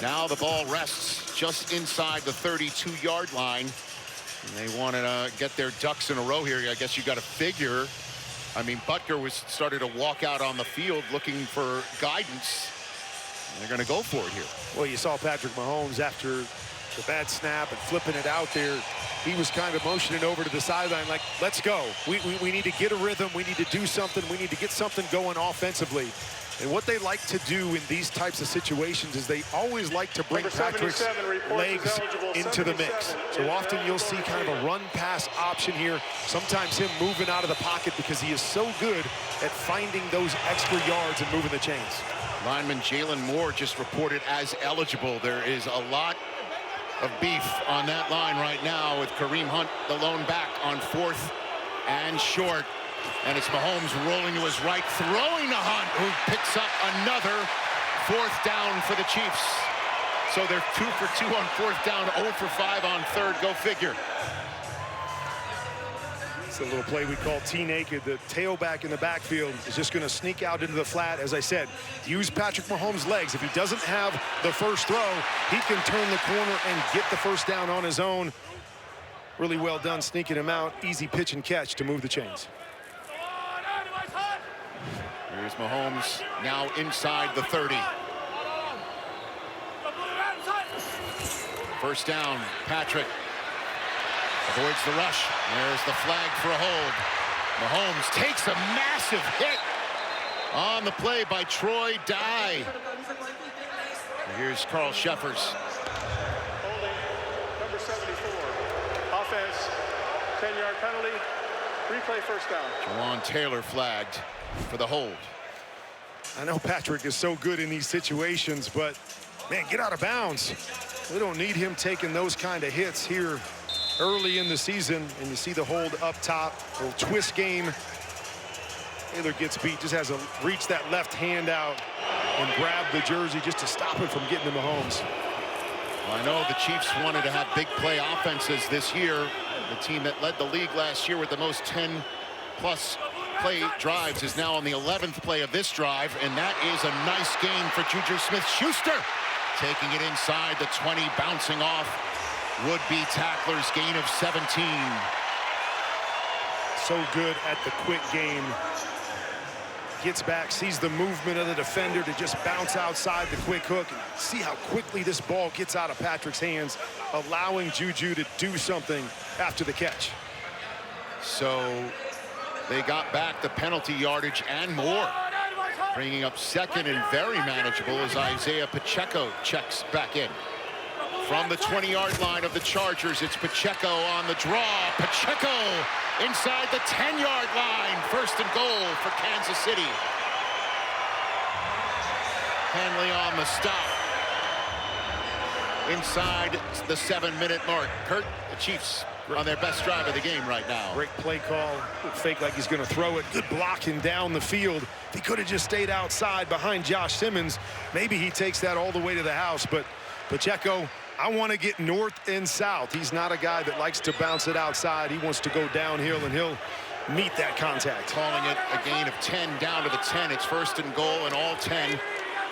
Now the ball rests just inside the 32-yard line. And they want to get their ducks in a row here. I guess you got to figure. I mean, Butker started to walk out on the field looking for guidance. And they're going to go for it here. Well, you saw Patrick Mahomes after the bad snap and flipping it out there. He was kind of motioning over to the sideline like, let's go. We need to get a rhythm. We need to do something. We need to get something going offensively. And what they like to do in these types of situations is they always like to bring Patrick's legs into the mix. So often you'll see kind of a run-pass option here. Sometimes him moving out of the pocket because he is so good at finding those extra yards and moving the chains. Lineman Jalen Moore just reported as eligible. There is a lot of beef on that line right now with Kareem Hunt, the lone back, on 4th and short. And it's Mahomes rolling to his right, throwing to Hunt, who picks up another 4th down for the Chiefs. So they're 2 for 2 on 4th down, 0 for 5 on 3rd. Go figure. It's a little play we call T-naked. The tailback in the backfield is just going to sneak out into the flat. As I said, use Patrick Mahomes' legs. If he doesn't have the first throw, he can turn the corner and get the 1st down on his own. Really well done sneaking him out. Easy pitch and catch to move the chains. Here's Mahomes now inside the 30. 1st down, Patrick avoids the rush. There's the flag for a hold. Mahomes takes a massive hit on the play by Troy Dye. Here's Carl Sheffers. Holding, number 74. Offense, 10-yard penalty. Replay 1st down. Jawan Taylor flagged for the hold. I know Patrick is so good in these situations, but, man, get out of bounds. We don't need him taking those kind of hits here early in the season. And you see the hold up top, a little twist game. Taylor gets beat, just has to reach that left hand out and grab the jersey just to stop him from getting to Mahomes. Well, I know the Chiefs wanted to have big play offenses this year. The team that led the league last year with the most 10-plus play drives is now on the 11th play of this drive, and that is a nice gain for Juju Smith-Schuster. Taking it inside the 20, bouncing off would-be tackler's gain of 17. So good at the quick game. Gets back, sees the movement of the defender to just bounce outside the quick hook. And see how quickly this ball gets out of Patrick's hands, allowing Juju to do something after the catch. So they got back the penalty yardage and more. Bringing up 2nd and very manageable as Isaiah Pacheco checks back in. From the 20-yard line of the Chargers, it's Pacheco on the draw. Pacheco inside the 10-yard line. 1st and goal for Kansas City. Henley on the stop. Inside the 7-minute mark. Kurt, the Chiefs on their best drive of the game right now. Great play call. Fake like he's going to throw it. Good blocking down the field. If he could have just stayed outside behind Josh Simmons, maybe he takes that all the way to the house. But Pacheco, I want to get north and south. He's not a guy that likes to bounce it outside. He wants to go downhill, and he'll meet that contact. Calling it a gain of 10 down to the 10. It's 1st and goal, and all 10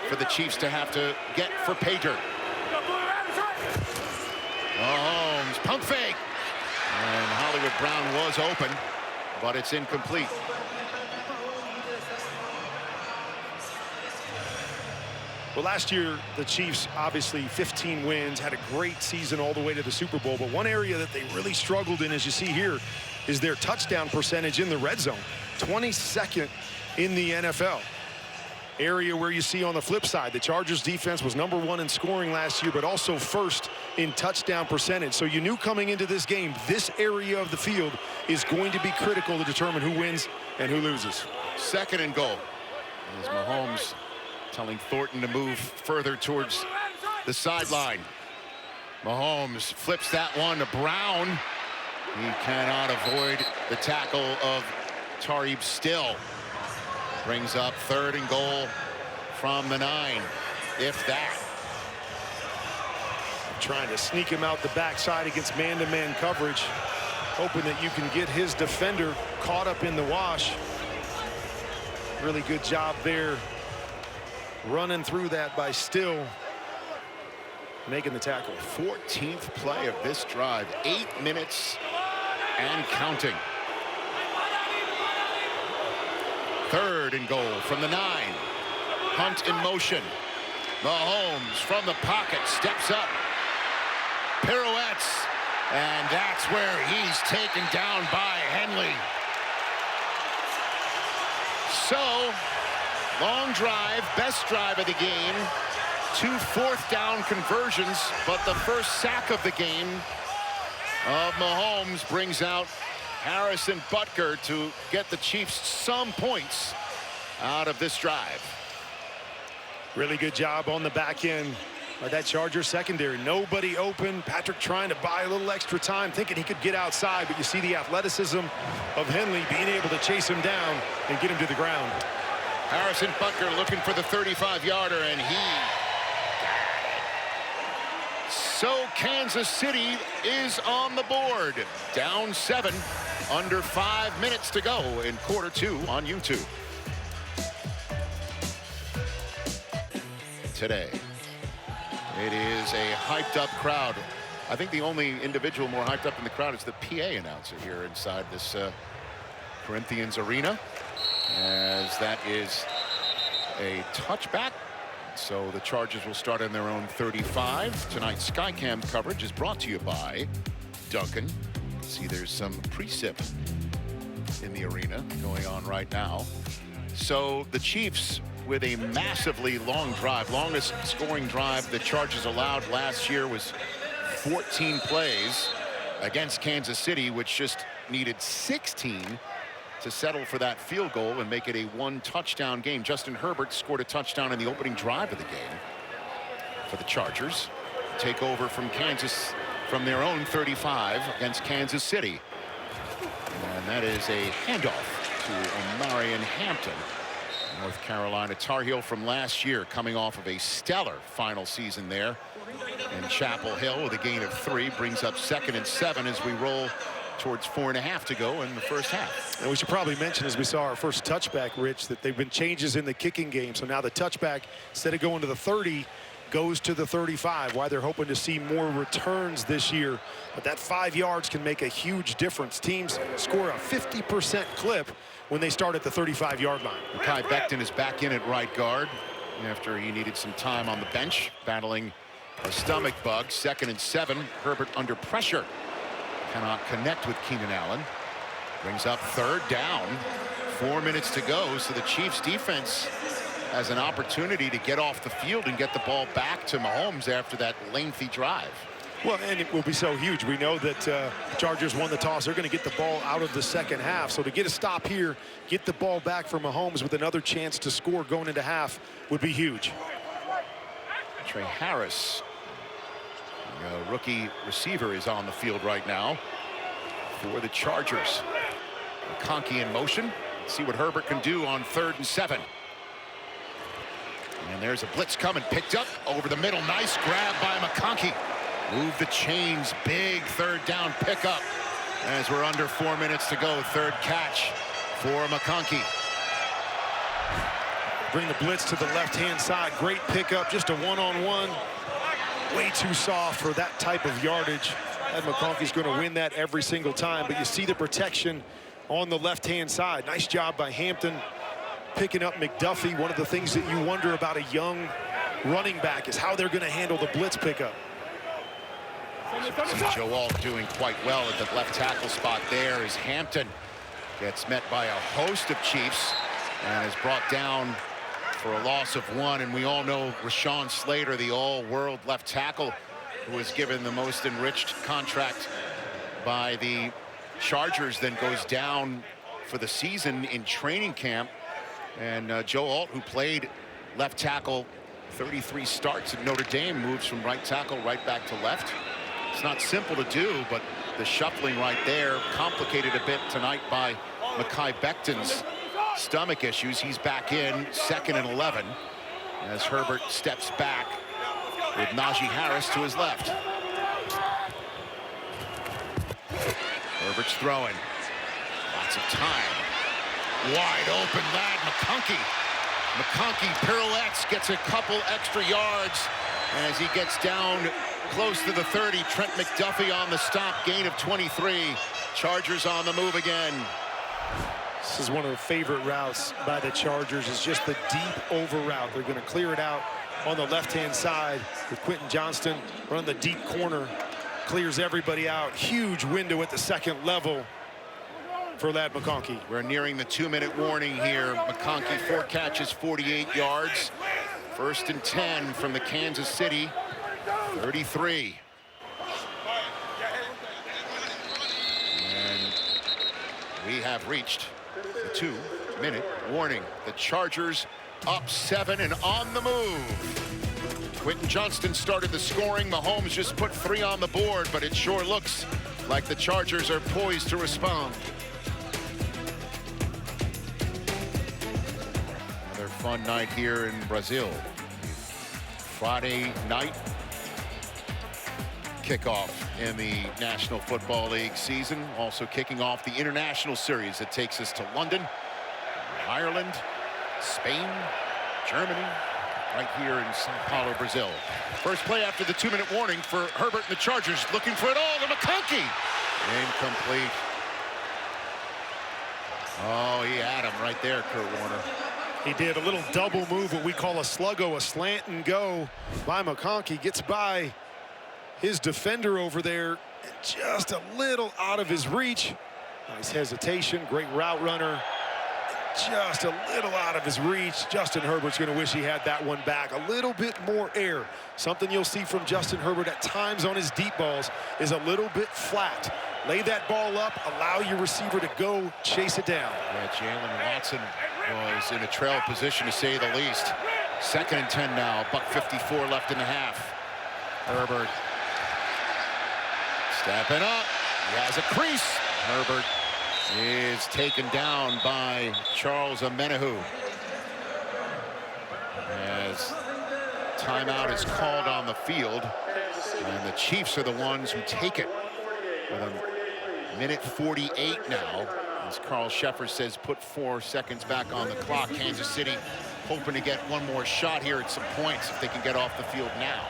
for the Chiefs to have to get for pay dirt. Mahomes, pump fake. And Hollywood Brown was open, but it's incomplete. Well, last year, the Chiefs, obviously 15 wins, had a great season all the way to the Super Bowl. But one area that they really struggled in, as you see here, is their touchdown percentage in the red zone. 22nd in the NFL. Area where you see on the flip side, the Chargers defense was #1 in scoring last year, but also first in touchdown percentage. So you knew coming into this game, this area of the field is going to be critical to determine who wins and who loses. 2nd and goal. As Mahomes telling Thornton to move further towards the sideline. Mahomes flips that one to Brown. He cannot avoid the tackle of Tariq Still. Brings up 3rd and goal from the 9, if that. Trying to sneak him out the backside against man-to-man coverage, hoping that you can get his defender caught up in the wash. Really good job there, running through that by Still, making the tackle. 14th play of this drive, 8 minutes and counting. 3rd and goal from the 9. Hunt in motion. Mahomes from the pocket steps up, pirouettes, and that's where he's taken down by Henley. So, long drive, best drive of the game. 2 4th down conversions, but the first sack of the game of Mahomes brings out Harrison Butker to get the Chiefs some points out of this drive. Really good job on the back end by that Charger secondary. Nobody open. Patrick trying to buy a little extra time, thinking he could get outside, but you see the athleticism of Henley being able to chase him down and get him to the ground. Harrison Butker looking for the 35-yarder, and he got it. So Kansas City is on the board. Down 7, under 5 minutes to go in Q2 on YouTube. Today, it is a hyped-up crowd. I think the only individual more hyped up in the crowd is the PA announcer here inside this Corinthians arena, as that is a touchback. So the Chargers will start on their own 35. Tonight's Skycam coverage is brought to you by Duncan. See, there's some precip in the arena going on right now. So the Chiefs with a massively long drive, longest scoring drive the Chargers allowed last year was 14 plays against Kansas City, which just needed 16 to settle for that field goal and make it a 1-touchdown game. Justin Herbert scored a touchdown in the opening drive of the game for the Chargers. Take over from Kansas from their own 35 against Kansas City. And that is a handoff to Omarion Hampton. North Carolina Tar Heel from last year, coming off of a stellar final season there in Chapel Hill with a gain of 3, brings up 2nd and 7 as we roll towards 4.5 to go in the first half. And we should probably mention, as we saw our first touchback, Rich, that there have been changes in the kicking game. So now the touchback, instead of going to the 30, goes to the 35. Why they're hoping to see more returns this year. But that 5 yards can make a huge difference. Teams score a 50% clip when they start at the 35-yard line. Kai Becton is back in at right guard after he needed some time on the bench, battling a stomach bug. 2nd and 7. Herbert under pressure. Cannot connect with Keenan Allen. Brings up 3rd down. 4 minutes to go, so the Chiefs defense has an opportunity to get off the field and get the ball back to Mahomes after that lengthy drive. Well, and it will be so huge. We know that the Chargers won the toss. They're going to get the ball out of the second half. So to get a stop here, get the ball back for Mahomes with another chance to score going into half would be huge. Trey Harris, the rookie receiver, is on the field right now for the Chargers. McConkey in motion. See what Herbert can do on 3rd and 7. And there's a blitz coming, picked up over the middle. Nice grab by McConkey. Move the chains, big 3rd down pickup. As we're under 4 minutes to go, 3rd catch for McConkey. Bring the blitz to the left-hand side. Great pickup, just a one-on-one. Way too soft for that type of yardage. And McConkey's going to win that every single time. But you see the protection on the left-hand side. Nice job by Hampton picking up McDuffie. One of the things that you wonder about a young running back is how they're going to handle the blitz pickup. Joe Alt doing quite well at the left tackle spot there as Hampton gets met by a host of Chiefs and is brought down for a loss of 1. And we all know Rashawn Slater, the all-world left tackle, who was given the most enriched contract by the Chargers, then goes down for the season in training camp. And Joe Alt, who played left tackle 33 starts at Notre Dame, moves from right tackle right back to left. It's not simple to do, but the shuffling right there complicated a bit tonight by Mekhi Becton's stomach issues. He's back in 2nd and 11 as Herbert steps back with Najee Harris to his left. Herbert's throwing. Lots of time. Wide open lad, McConkey. McConkey pirouettes, gets a couple extra yards as he gets down close to the 30. Trent McDuffie on the stop, gain of 23. Chargers on the move again. This is one of the favorite routes by the Chargers, is just the deep over route. They're going to clear it out on the left-hand side with Quentin Johnston run the deep corner. Clears everybody out. Huge window at the second level for Lad McConkey. We're nearing the 2-minute warning here. McConkey 4 catches, 48 yards. 1st and 10 from the Kansas City 33. And we have reached the 2-minute warning. The Chargers up 7 and on the move. Quentin Johnston started the scoring. Mahomes just put 3 on the board, but it sure looks like the Chargers are poised to respond. Another fun night here in Brazil. Friday night kickoff in the National Football League season. Also kicking off the international series that takes us to London, Ireland, Spain, Germany, right here in Sao Paulo, Brazil. First play after the 2-minute warning for Herbert and the Chargers, looking for it all to McConkey. Incomplete. Oh, he had him right there, Kurt Warner. He did a little double move, what we call a sluggo, a slant and go by McConkey. Gets by his defender over there, just a little out of his reach. Nice hesitation, great route runner. Just a little out of his reach. Justin Herbert's going to wish he had that one back. A little bit more air. Something you'll see from Justin Herbert at times on his deep balls is a little bit flat. Lay that ball up, allow your receiver to go chase it down. Yeah, Jalen Watson was in a trail position, to say the least. 2nd and 10 now, $1:54 left in the half. Herbert stepping up. He has a crease. Herbert is taken down by Charles Omenihu as timeout is called on the field, and the Chiefs are the ones who take it with a minute 48 now. As Carl Sheffer says, put 4 seconds back on the clock. Kansas City hoping to get one more shot here at some points if they can get off the field now.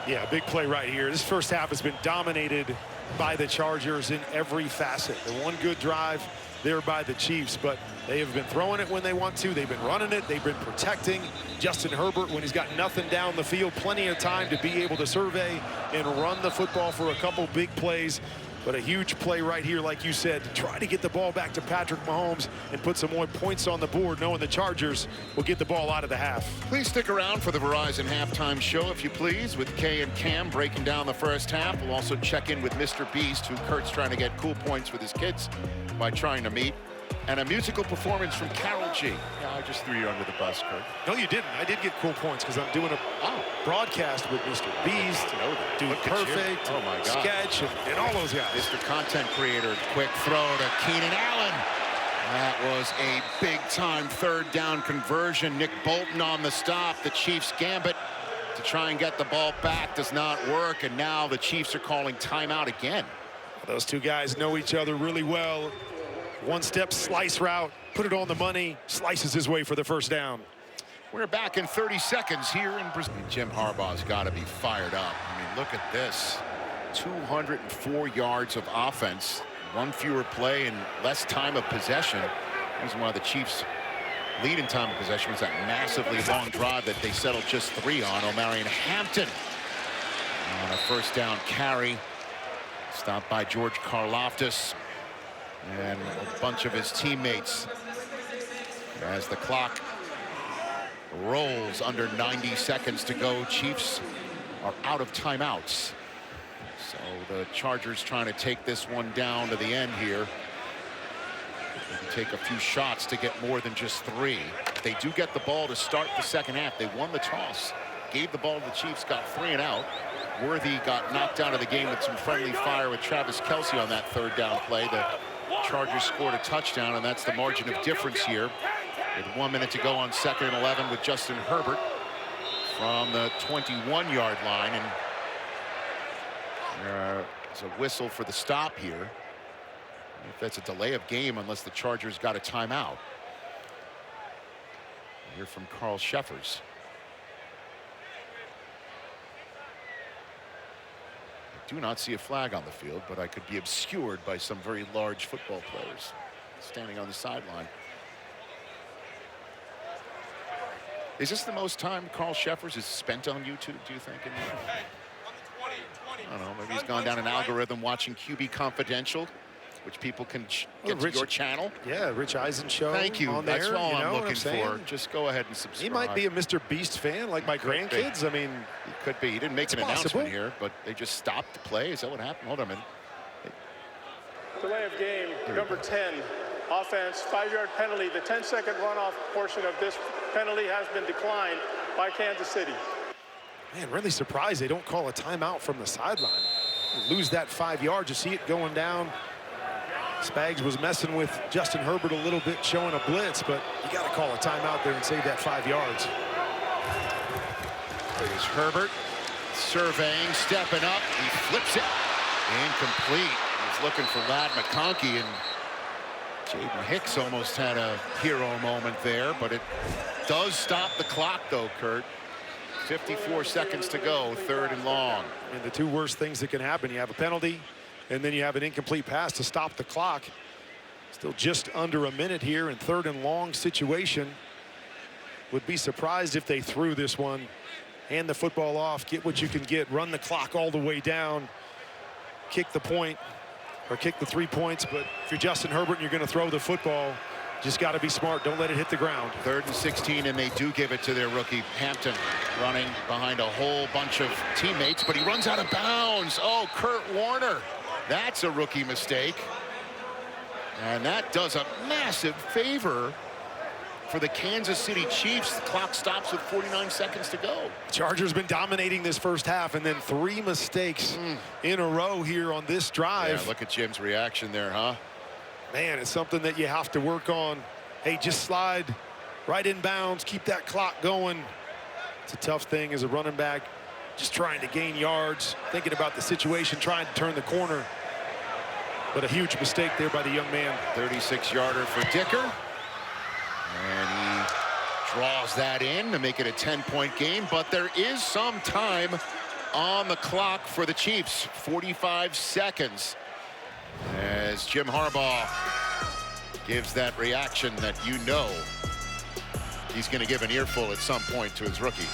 Yeah, big play right here. This first half has been dominated by the Chargers in every facet. The one good drive there by the Chiefs, but they have been throwing it when they want to. They've been running it. They've been protecting Justin Herbert when he's got nothing down the field. Plenty of time to be able to survey and run the football for a couple big plays. But a huge play right here, like you said, to try to get the ball back to Patrick Mahomes and put some more points on the board, knowing the Chargers will get the ball out of the half. Please stick around for the Verizon halftime show, if you please, with Kay and Cam breaking down the first half. We'll also check in with Mr. Beast, who Kurt's trying to get cool points with his kids by trying to meet. And a musical performance from Carol G. Yeah, I just threw you under the bus, Kurt. No, you didn't. I did get cool points because I'm doing a broadcast with Mr. Beast, Dude Perfect, oh my God, Sketch, and all those guys. Mr. Content Creator, quick throw to Keenan Allen. That was a big-time 3rd down conversion. Nick Bolton on the stop. The Chiefs gambit to try and get the ball back does not work, and now the Chiefs are calling timeout again. Those two guys know each other really well. One-step slice route, put it on the money, slices his way for the first down. We're back in 30 seconds here in Brazil. Jim Harbaugh's got to be fired up. I mean, look at this. 204 yards of offense, 1 fewer play and less time of possession. Reason why the Chiefs lead in time of possession was that massively long drive that they settled just 3 on. O'Marion Hampton on a first down carry. Stopped by George Karloftis and a bunch of his teammates as the clock rolls under 90 seconds to go. Chiefs are out of timeouts. So the Chargers trying to take this one down to the end here. They can take a few shots to get more than just 3. They do get the ball to start the second half. They won the toss, gave the ball to the Chiefs, got 3 and out. Worthy got knocked out of the game with some friendly fire with Travis Kelce on that 3rd down play. The Chargers scored a touchdown, and that's the margin of difference here. With 1 minute to go on 2nd and 11 with Justin Herbert from the 21-yard line. And there's a whistle for the stop here. If that's a delay of game, unless the Chargers got a timeout. We'll hear from Carl Sheffers. I do not see a flag on the field, but I could be obscured by some very large football players standing on the sideline. Is this the most time Carl Sheffers has spent on YouTube, do you think? I don't know, maybe he's gone down an algorithm watching QB Confidential, which people can get to your channel. Yeah, Rich Eisen show. Thank you. On That's there, all you know I'm looking for. Just go ahead and subscribe. He might be a Mr. Beast fan like my grandkids. I mean, he could be. He didn't make an announcement here, but they just stopped the play. Is that what happened? Hold on a minute. Delay of game, number 10. Offense, 5-yard penalty. The 10-second runoff portion of this penalty has been declined by Kansas City. Man, really surprised they don't call a timeout from the sideline. Lose that 5 yards. You see it going down. Spags was messing with Justin Herbert a little bit, showing a blitz, but you got to call a timeout there and save that 5 yards. There's Herbert surveying, stepping up. He flips it. Incomplete. He's looking for Ladd McConkey, and Jaden Hicks almost had a hero moment there, but it does stop the clock, though, Kurt. 54 seconds to go, 3rd and long. And the 2 worst things that can happen, you have a penalty, and then you have an incomplete pass to stop the clock. Still just under a minute here in 3rd and long situation. Would be surprised if they threw this one. Hand the football off, get what you can get, run the clock all the way down, kick the point, or kick the 3 points. But if you're Justin Herbert and you're going to throw the football, just got to be smart. Don't let it hit the ground. 3rd and 16, and they do give it to their rookie, Hampton, running behind a whole bunch of teammates, but he runs out of bounds. Oh, Kurt Warner. That's a rookie mistake. And that does a massive favor for the Kansas City Chiefs. The clock stops with 49 seconds to go. Chargers been dominating this first half, and then 3 mistakes in a row here on this drive. Yeah, look at Jim's reaction there, huh? Man, it's something that you have to work on. Hey, just slide right in bounds, keep that clock going. It's a tough thing as a running back, just trying to gain yards, thinking about the situation, trying to turn the corner. But a huge mistake there by the young man. 36-yarder for Dicker. And he draws that in to make it a 10-point game, but there is some time on the clock for the Chiefs. 45 seconds. As Jim Harbaugh gives that reaction that you know he's going to give an earful at some point to his rookie.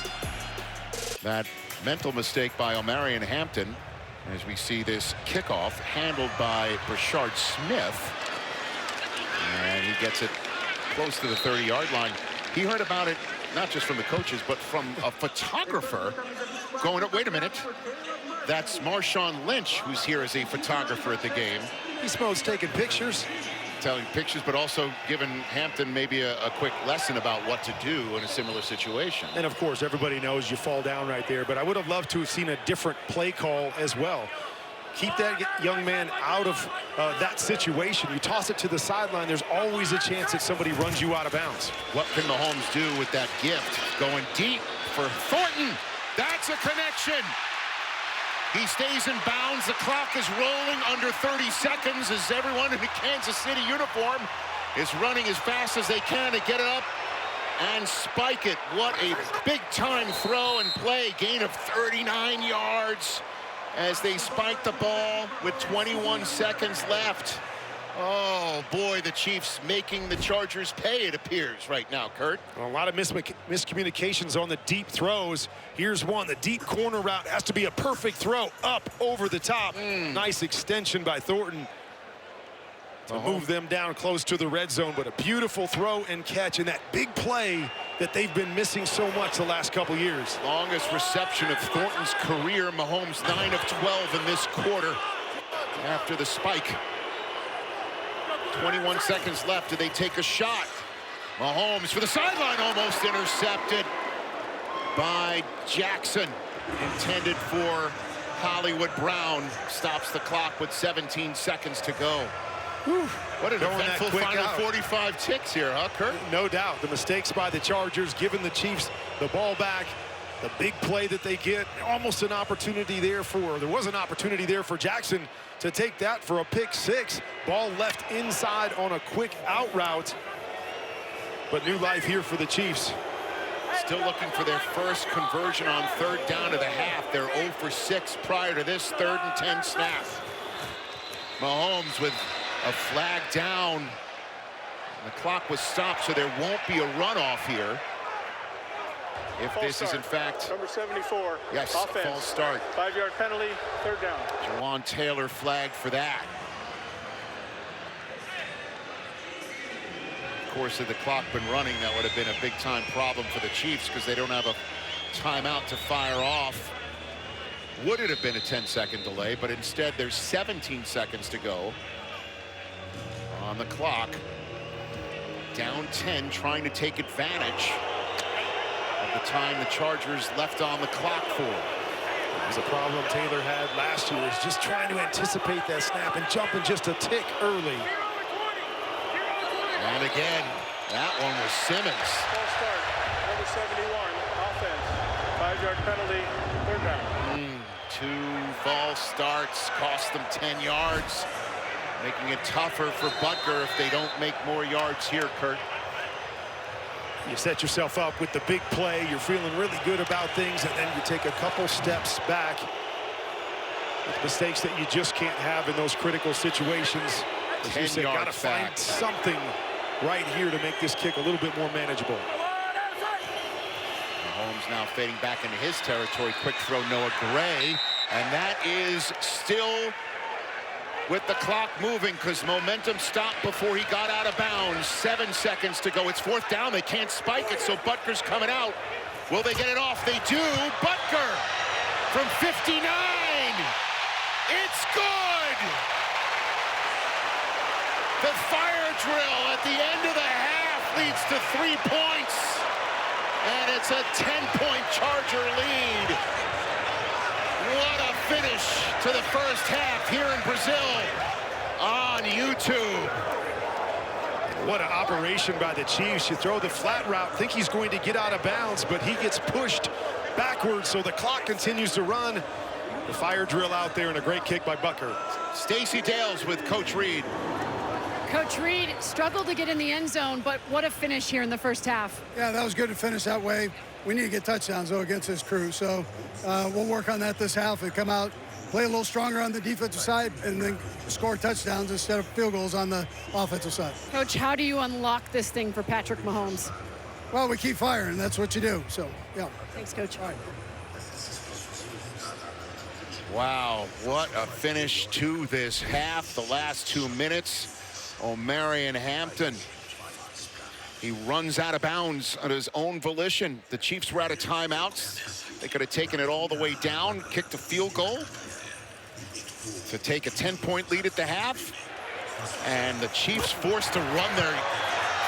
That mental mistake by O'Marion Hampton, as we see this kickoff handled by Brashard Smith. And he gets it close to the 30-yard line. He heard about it not just from the coaches, but from a photographer going up. Wait a minute. That's Marshawn Lynch, who's here as a photographer at the game. He's supposed to taking pictures. Telling pictures, but also giving Hampton maybe a quick lesson about what to do in a similar situation. And of course, everybody knows you fall down right there, but I would have loved to have seen a different play call as well. Keep that young man out of that situation. You toss it to the sideline, there's always a chance that somebody runs you out of bounds. What can Mahomes do with that gift? Going deep for Thornton. That's a connection. He stays in bounds. The clock is rolling under 30 seconds as everyone in the Kansas City uniform is running as fast as they can to get it up and spike it. What a big-time throw and play. Gain of 39 yards as they spike the ball with 21 seconds left. Oh, boy, the Chiefs making the Chargers pay, it appears, right now, Kurt. A lot of miscommunications on the deep throws. Here's one. The deep corner route has to be a perfect throw up over the top. Nice extension by Thornton to move them down close to the red zone, but a beautiful throw and catch, and that big play that they've been missing so much the last couple years. Longest reception of Thornton's career. Mahomes 9 of 12 in this quarter after the spike. 21 seconds left. Do they take a shot? Mahomes for the sideline, almost intercepted by Jackson. Intended for Hollywood Brown. Stops the clock with 17 seconds to go. Whew. What an eventful final 45 ticks here, huh, Kurt? No doubt. The mistakes by the Chargers, giving the Chiefs the ball back. The big play that they get, almost an opportunity there there was an opportunity there for Jackson to take that for a pick six. Ball left inside on a quick out route. But new life here for the Chiefs. Still looking for their first conversion on third down of the half. They're 0 for 6 prior to this 3rd and 10 snap. Mahomes with a flag down. The clock was stopped, so there won't be a runoff here. If this is in fact number 74. Yes, offense. False start. 5-yard penalty, 3rd down. Jawan Taylor flagged for that. Of course, had the clock been running, that would have been a big time problem for the Chiefs because they don't have a timeout to fire off. Would it have been a 10-second delay, but instead there's 17 seconds to go on the clock. Down 10, trying to take advantage of the time the Chargers left on the clock for. It was a problem Taylor had last year, is just trying to anticipate that snap and jumping just a tick early. And again, that one was Simmons. False start, number 71, offense. 5-yard penalty, 3rd down. 2 false starts cost them 10 yards, making it tougher for Butker if they don't make more yards here, Kurt. You set yourself up with the big play. You're feeling really good about things, and then you take a couple steps back with mistakes that you just can't have in those critical situations. As you said, gotta find something right here to make this kick a little bit more manageable. Mahomes now fading back into his territory. Quick throw, Noah Gray, and that is still with the clock moving because momentum stopped before he got out of bounds. 7 seconds to go. It's 4th down. They can't spike it, so Butker's coming out. Will they get it off? They do. Butker from 59. It's good. The fire drill at the end of the half leads to 3 points. And it's a 10-point Charger lead. What a finish to the first half here in Brazil on YouTube. What an operation by the Chiefs. You throw the flat route, think he's going to get out of bounds, but he gets pushed backwards, so the clock continues to run. The fire drill out there and a great kick by Butker. Stacey Dales with Coach Reed. Coach Reed struggled to get in the end zone, but what a finish here in the first half. Yeah, that was good to finish that way. We need to get touchdowns, though, against this crew. So we'll work on that this half and come out, play a little stronger on the defensive side, and then score touchdowns instead of field goals on the offensive side. Coach, how do you unlock this thing for Patrick Mahomes? Well, we keep firing. That's what you do. So, yeah. Thanks, Coach. All right. Wow, what a finish to this half. The last 2 minutes. O'Marion Hampton. He runs out of bounds on his own volition. The Chiefs were out of timeouts. They could have taken it all the way down, kicked a field goal to take a 10-point lead at the half. And the Chiefs forced to run their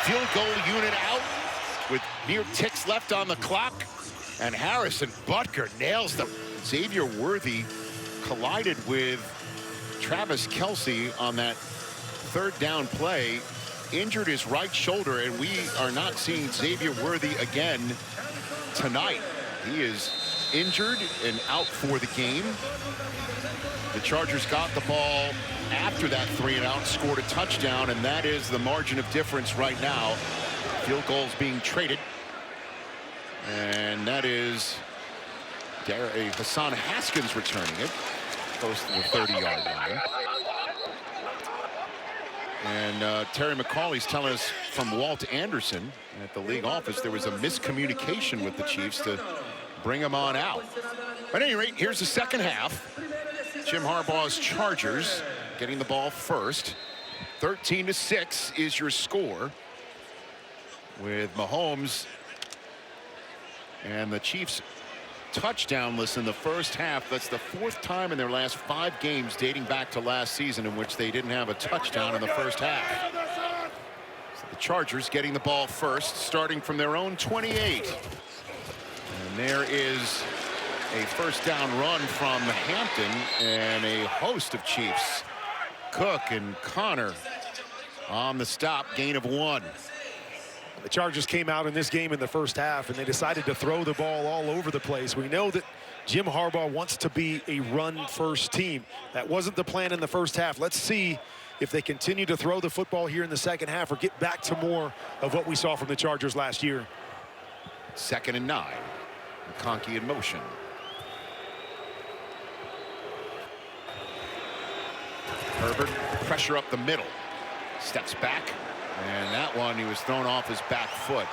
field goal unit out with mere ticks left on the clock. And Harrison Butker nails them. Xavier Worthy collided with Travis Kelce on that 3rd down play, injured his right shoulder, and we are not seeing Xavier Worthy again tonight. He is injured and out for the game. The Chargers got the ball after that 3-and-out, scored a touchdown, and that is the margin of difference right now. Field goals being traded, and that is Hassan Haskins returning it close to the 30-yard line. And Terry McCauley's telling us from Walt Anderson at the league office there was a miscommunication with the Chiefs to bring him on out. But at any rate, here's the second half. Jim Harbaugh's Chargers getting the ball first. 13-6 is your score, with Mahomes and the Chiefs touchdownless in the first half. That's the fourth time in their last 5 games dating back to last season in which they didn't have a touchdown in the first half. So the Chargers getting the ball first, starting from their own 28. And there is a first down run from Hampton, and a host of Chiefs, Cook and Connor, on the stop, gain of 1. The Chargers came out in this game in the first half, and they decided to throw the ball all over the place. We know that Jim Harbaugh wants to be a run-first team. That wasn't the plan in the first half. Let's see if they continue to throw the football here in the second half or get back to more of what we saw from the Chargers last year. 2nd and 9. McConkey in motion. Herbert, pressure up the middle. Steps back. And that one, he was thrown off his back foot.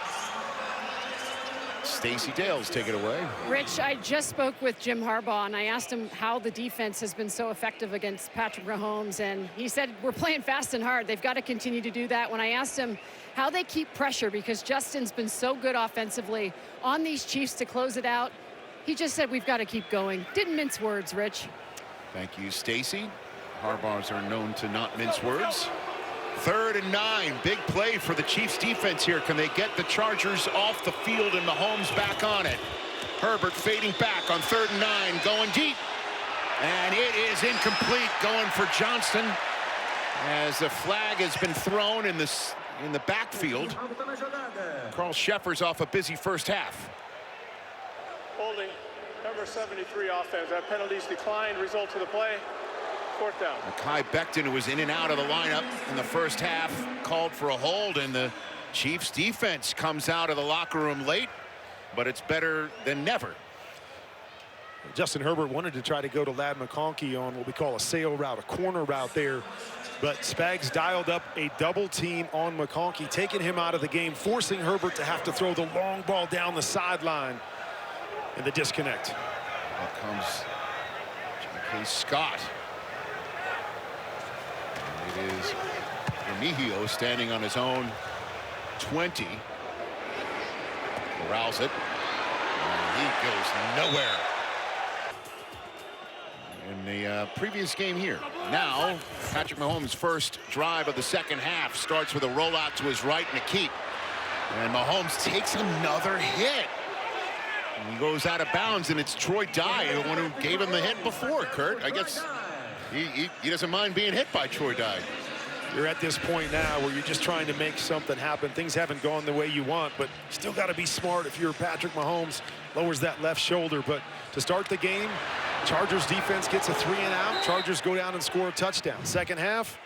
Stacey Dales take it away. Rich, I just spoke with Jim Harbaugh, and I asked him how the defense has been so effective against Patrick Mahomes, and he said, we're playing fast and hard. They've got to continue to do that. When I asked him how they keep pressure, because Justin's been so good offensively on these Chiefs to close it out, he just said, we've got to keep going. Didn't mince words, Rich. Thank you, Stacey. Harbaughs are known to not mince words. 3rd and 9. Big play for the Chiefs defense here. Can they get the Chargers off the field and Mahomes back on it? Herbert fading back on 3rd and 9, going deep. And it is incomplete, going for Johnston, as the flag has been thrown in the backfield. Carl Sheffers off a busy first half. Holding, number 73 offense. That penalties declined. Result of the play, 4th down. Mekhi Becton, who was in and out of the lineup in the first half, called for a hold, and the Chiefs defense comes out of the locker room late, but it's better than never. Justin Herbert wanted to try to go to Ladd McConkey on what we call a sail route, a corner route there, but Spags dialed up a double team on McConkey, taking him out of the game, forcing Herbert to have to throw the long ball down the sideline, and the disconnect. Out comes J.K. Scott. It is Remigio standing on his own 20. Corrals it. And he goes nowhere. In the previous game here. Now, Patrick Mahomes' first drive of the second half starts with a rollout to his right and a keep. And Mahomes takes another hit. And he goes out of bounds, and it's Troy Dye, the one who gave him the hit before, Kurt. I guess he doesn't mind being hit by Troy Dye. You're at this point now where you're just trying to make something happen. Things haven't gone the way you want, but still got to be smart. If you're Patrick Mahomes, lowers that left shoulder. But to start the game, Chargers defense gets a 3-and-out. Chargers go down and score a touchdown. Second half,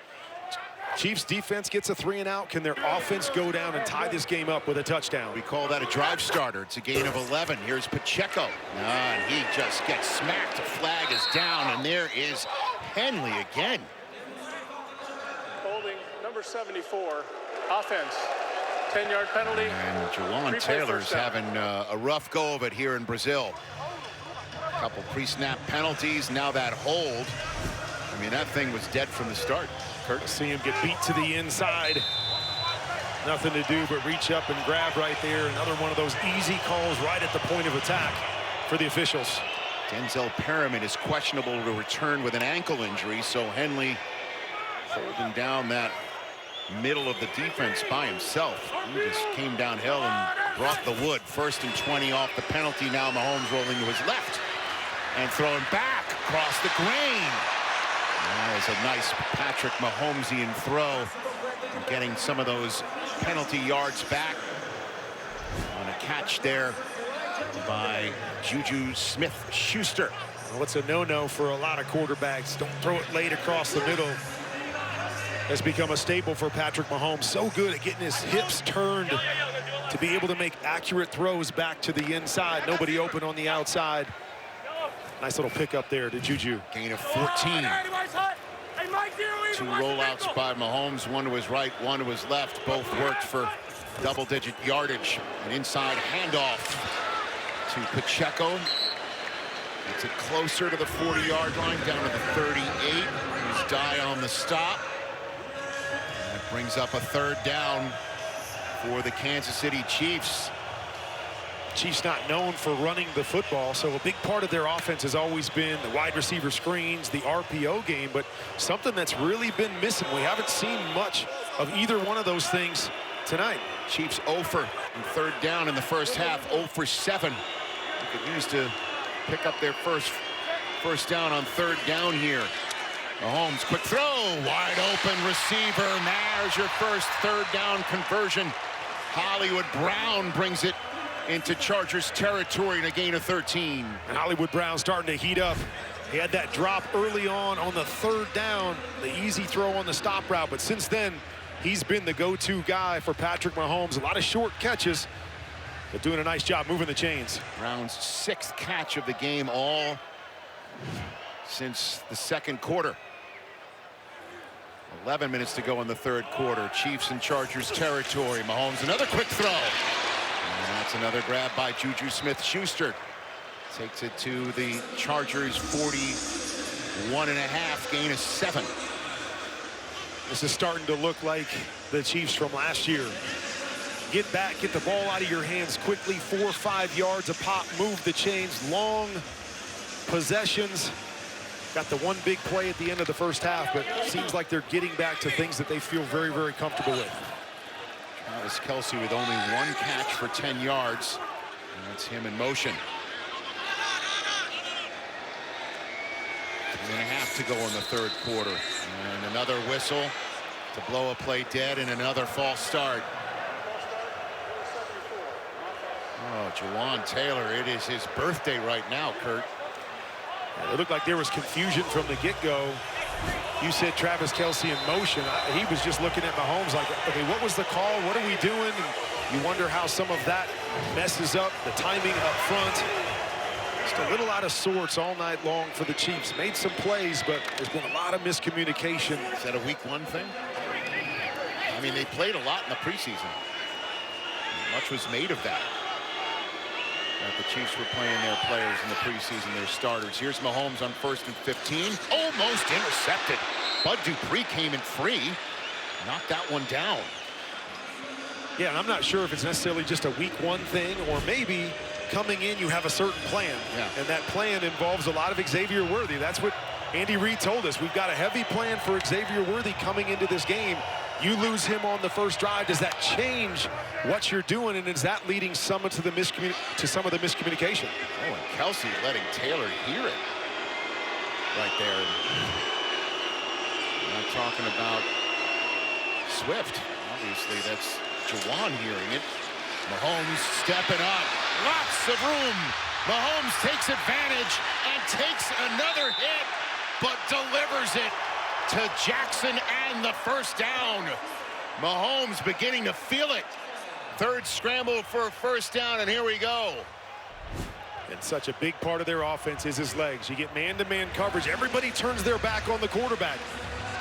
Chiefs defense gets a 3-and-out. Can their offense go down and tie this game up with a touchdown? We call that a drive starter. It's a gain of 11. Here's Pacheco. And he just gets smacked. The flag is down, and there is Henley again. Holding, number 74, offense. 10-yard penalty. And Jawan Taylor's having a rough go of it here in Brazil. A couple pre-snap penalties. Now that hold. I mean, that thing was dead from the start. Kurt, see him get beat to the inside. Nothing to do but reach up and grab right there. Another one of those easy calls right at the point of attack for the officials. Denzel Perriman is questionable to return with an ankle injury, so Henley holding down that middle of the defense by himself. He just came downhill and brought the wood. 1st and 20 off the penalty. Now Mahomes rolling to his left and throwing back across the grain. That is a nice Patrick Mahomesian throw, and getting some of those penalty yards back on a catch there by Juju Smith-Schuster. What's a no-no for a lot of quarterbacks? Don't throw it late across the middle. Has become a staple for Patrick Mahomes. So good at getting his hips turned to be able to make accurate throws back to the inside. Nobody open on the outside. Nice little pickup there to Juju. Gain of 14. 2 rollouts by Mahomes, one to his right, one to his left. Both worked for double-digit yardage. An inside handoff to Pacheco. Gets it closer to the 40-yard line, down to the 38. He's Dye on the stop. That brings up a 3rd down for the Kansas City Chiefs. Chiefs not known for running the football, so a big part of their offense has always been the wide receiver screens, the RPO game, but something that's really been missing. We haven't seen much of either one of those things tonight. Chiefs 0 for on 3rd down in the first half, 0 for 7. They could use to pick up their first down on 3rd down here. Mahomes, quick throw, wide open receiver. There's your first 3rd down conversion. Hollywood Brown brings it into Chargers territory and a gain of 13. And Hollywood Brown starting to heat up. He had that drop early on the 3rd down, the easy throw on the stop route, but since then, he's been the go-to guy for Patrick Mahomes. A lot of short catches, but doing a nice job moving the chains. Brown's 6th catch of the game, all since the 2nd quarter. 11 minutes to go in the 3rd quarter. Chiefs in Chargers territory. Mahomes, another quick throw. And that's another grab by Juju Smith-Schuster. Takes it to the Chargers 41.5, gain of 7. This is starting to look like the Chiefs from last year. Get back, get the ball out of your hands quickly, 4 or 5 yards a pop, move the chains, long possessions. Got the one big play at the end of the first half, but it seems like they're getting back to things that they feel very, very comfortable with. Travis Kelce with only 1 catch for 10 yards. And that's him in motion. 2.5 to go in the 3rd quarter. And another whistle to blow a play dead and another false start. Oh, Jawan Taylor, it is his birthday right now, Kurt. It looked like there was confusion from the get-go. You said Travis Kelce in motion. He was just looking at Mahomes like, okay, what was the call? What are we doing? And you wonder how some of that messes up the timing up front. Just a little out of sorts all night long for the Chiefs. Made some plays, but there's been a lot of miscommunication. Is that a week 1 thing? I mean, they played a lot in the preseason. Much was made of that. The Chiefs were playing their players in the preseason, their starters. Here's Mahomes on 1st and 15. Almost intercepted. Bud Dupree came in free. Knocked that one down. Yeah, and I'm not sure if it's necessarily just a week 1 thing, or maybe coming in you have a certain plan. Yeah. And that plan involves a lot of Xavier Worthy. That's what Andy Reid told us. We've got a heavy plan for Xavier Worthy coming into this game. You lose him on the first drive. Does that change what you're doing, and is that leading some of the miscommunication? Oh, and Kelce letting Taylor hear it right there. I'm not talking about Swift. Obviously, that's Jawan hearing it. Mahomes stepping up. Lots of room. Mahomes takes advantage and takes another hit, but delivers it to Jackson and the first down. Mahomes beginning to feel it. 3rd scramble for a first down, and here we go. And such a big part of their offense is his legs. You get man-to-man coverage. Everybody turns their back on the quarterback.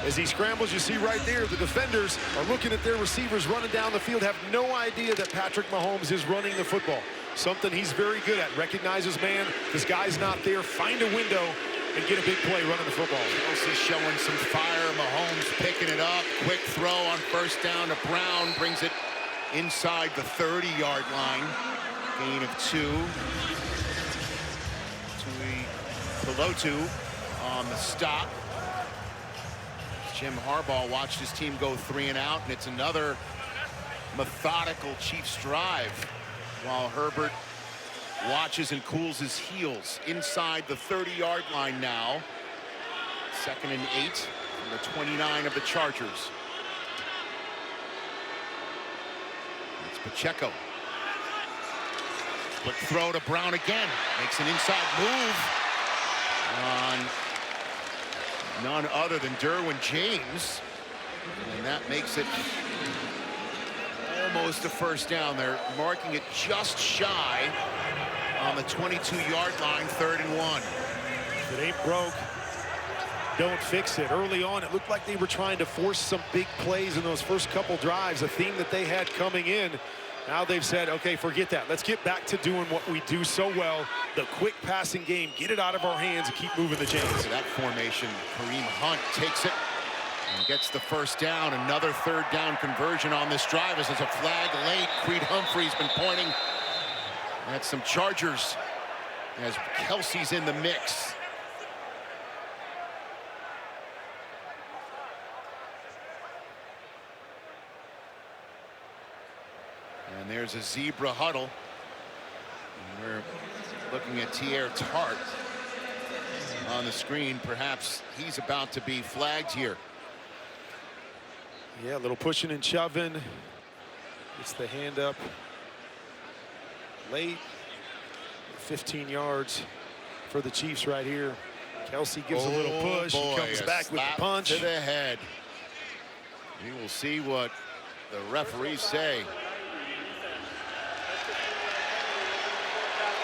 As he scrambles, you see right there, the defenders are looking at their receivers running down the field, have no idea that Patrick Mahomes is running the football. Something he's very good at. Recognizes, man, this guy's not there. Find a window and get a big play running the football. Kelce showing some fire. Mahomes picking it up. Quick throw on 1st down to Brown. Brings it inside the 30-yard line. Gain of 2. Pelotu on the stop. Jim Harbaugh watched his team go 3 and out, and it's another methodical Chiefs drive while Herbert watches and cools his heels inside the 30-yard line now. 2nd and 8 from the 29 of the Chargers. It's Pacheco. Quick throw to Brown again. Makes an inside move on none other than Derwin James. And that makes it almost a first down. They're marking it just shy on the 22-yard line, 3rd and 1. If it ain't broke, don't fix it. Early on, it looked like they were trying to force some big plays in those first couple drives, a theme that they had coming in. Now they've said, okay, forget that. Let's get back to doing what we do so well, the quick passing game, get it out of our hands and keep moving the chains. That formation, Kareem Hunt takes it and gets the first down. Another third down conversion on this drive as there's a flag late. Creed Humphrey's been pointing at some Chargers as Kelsey's in the mix. And there's a zebra huddle. And we're looking at Tier Tart on the screen. Perhaps he's about to be flagged here. Yeah, a little pushing and shoving. Gets the hand up late. 15 yards for the Chiefs right here. Kelsey gives a little push. Boy, he comes back with the punch. To the head. We will see what the referees say.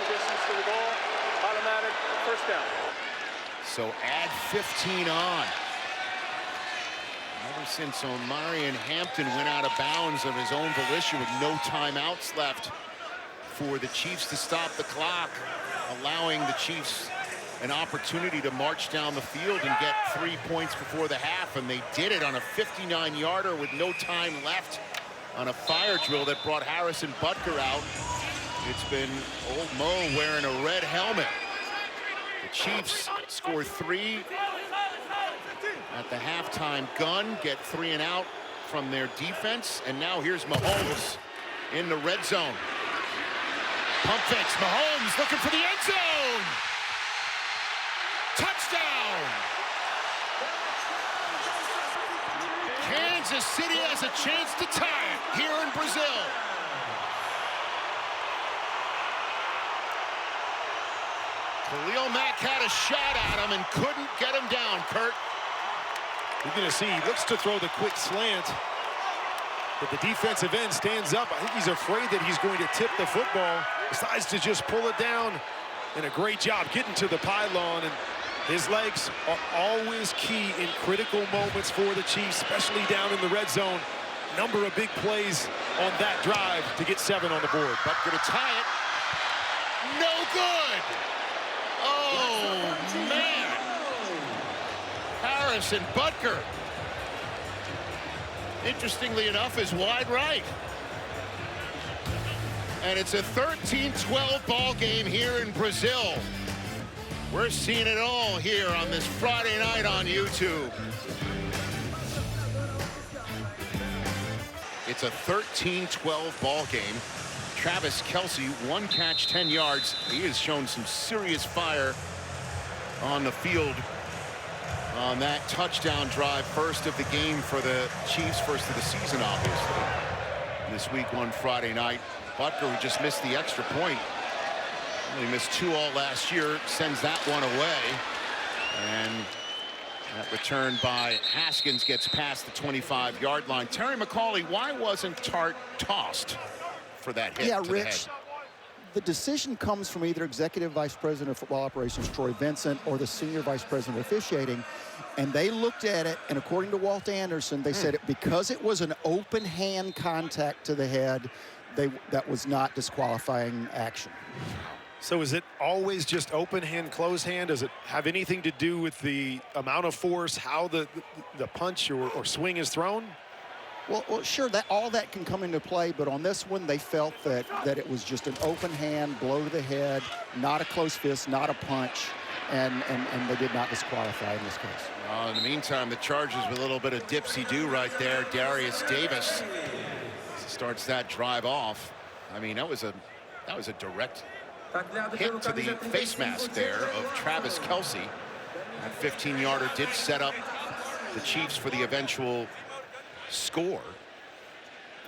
Distance to the goal, automatic first down. So add 15 on. Ever since Omarion Hampton went out of bounds of his own volition with no timeouts left for the Chiefs to stop the clock, allowing the Chiefs an opportunity to march down the field and get 3 points before the half, and they did it on a 59-yarder with no time left on a fire drill that brought Harrison Butker out. It's been old Mo wearing a red helmet. The Chiefs score 3 at the halftime gun, get 3 and out from their defense, and now here's Mahomes in the red zone. Pump fakes, Mahomes looking for the end zone. Touchdown! Kansas City has a chance to tie it here in Brazil. Khalil Mack had a shot at him and couldn't get him down, Kurt. You're going to see he looks to throw the quick slant, but the defensive end stands up. I think he's afraid that he's going to tip the football. Decides to just pull it down, and a great job getting to the pylon. And his legs are always key in critical moments for the Chiefs, especially down in the red zone. Number of big plays on that drive to get 7 on the board. Butker to tie it. No good. Oh, man. Harrison Butker, interestingly enough, is wide right. And it's a 13-12 ball game here in Brazil. We're seeing it all here on this Friday night on YouTube. It's a 13-12 ball game. Travis Kelce, 1 catch, 10 yards. He has shown some serious fire on the field on that touchdown drive. First of the game for the Chiefs, first of the season, obviously. This week, one Friday night. Butker, who just missed the extra point. He missed 2 all last year, sends that one away. And that return by Haskins gets past the 25-yard line. Terry McCauley, why wasn't Tart tossed for that hit? Yeah, to Rich, the head? the decision comes from either Executive Vice President of Football Operations Troy Vincent or the Senior Vice President of Officiating, and they looked at it, and according to Walt Anderson, they said because it was an open hand contact to the head, that was not disqualifying action. So is it always just open hand, closed hand? Does it have anything to do with the amount of force, how the punch or swing is thrown? Well, sure, all that can come into play, but on this one, they felt that it was just an open hand, blow to the head, not a close fist, not a punch, and they did not disqualify in this case. In the meantime, the Chargers with a little bit of dipsy-do right there. Darius Davis starts that drive off. I mean, that was a direct hit to the face mask there of Travis Kelce. That 15-yarder did set up the Chiefs for the eventual score.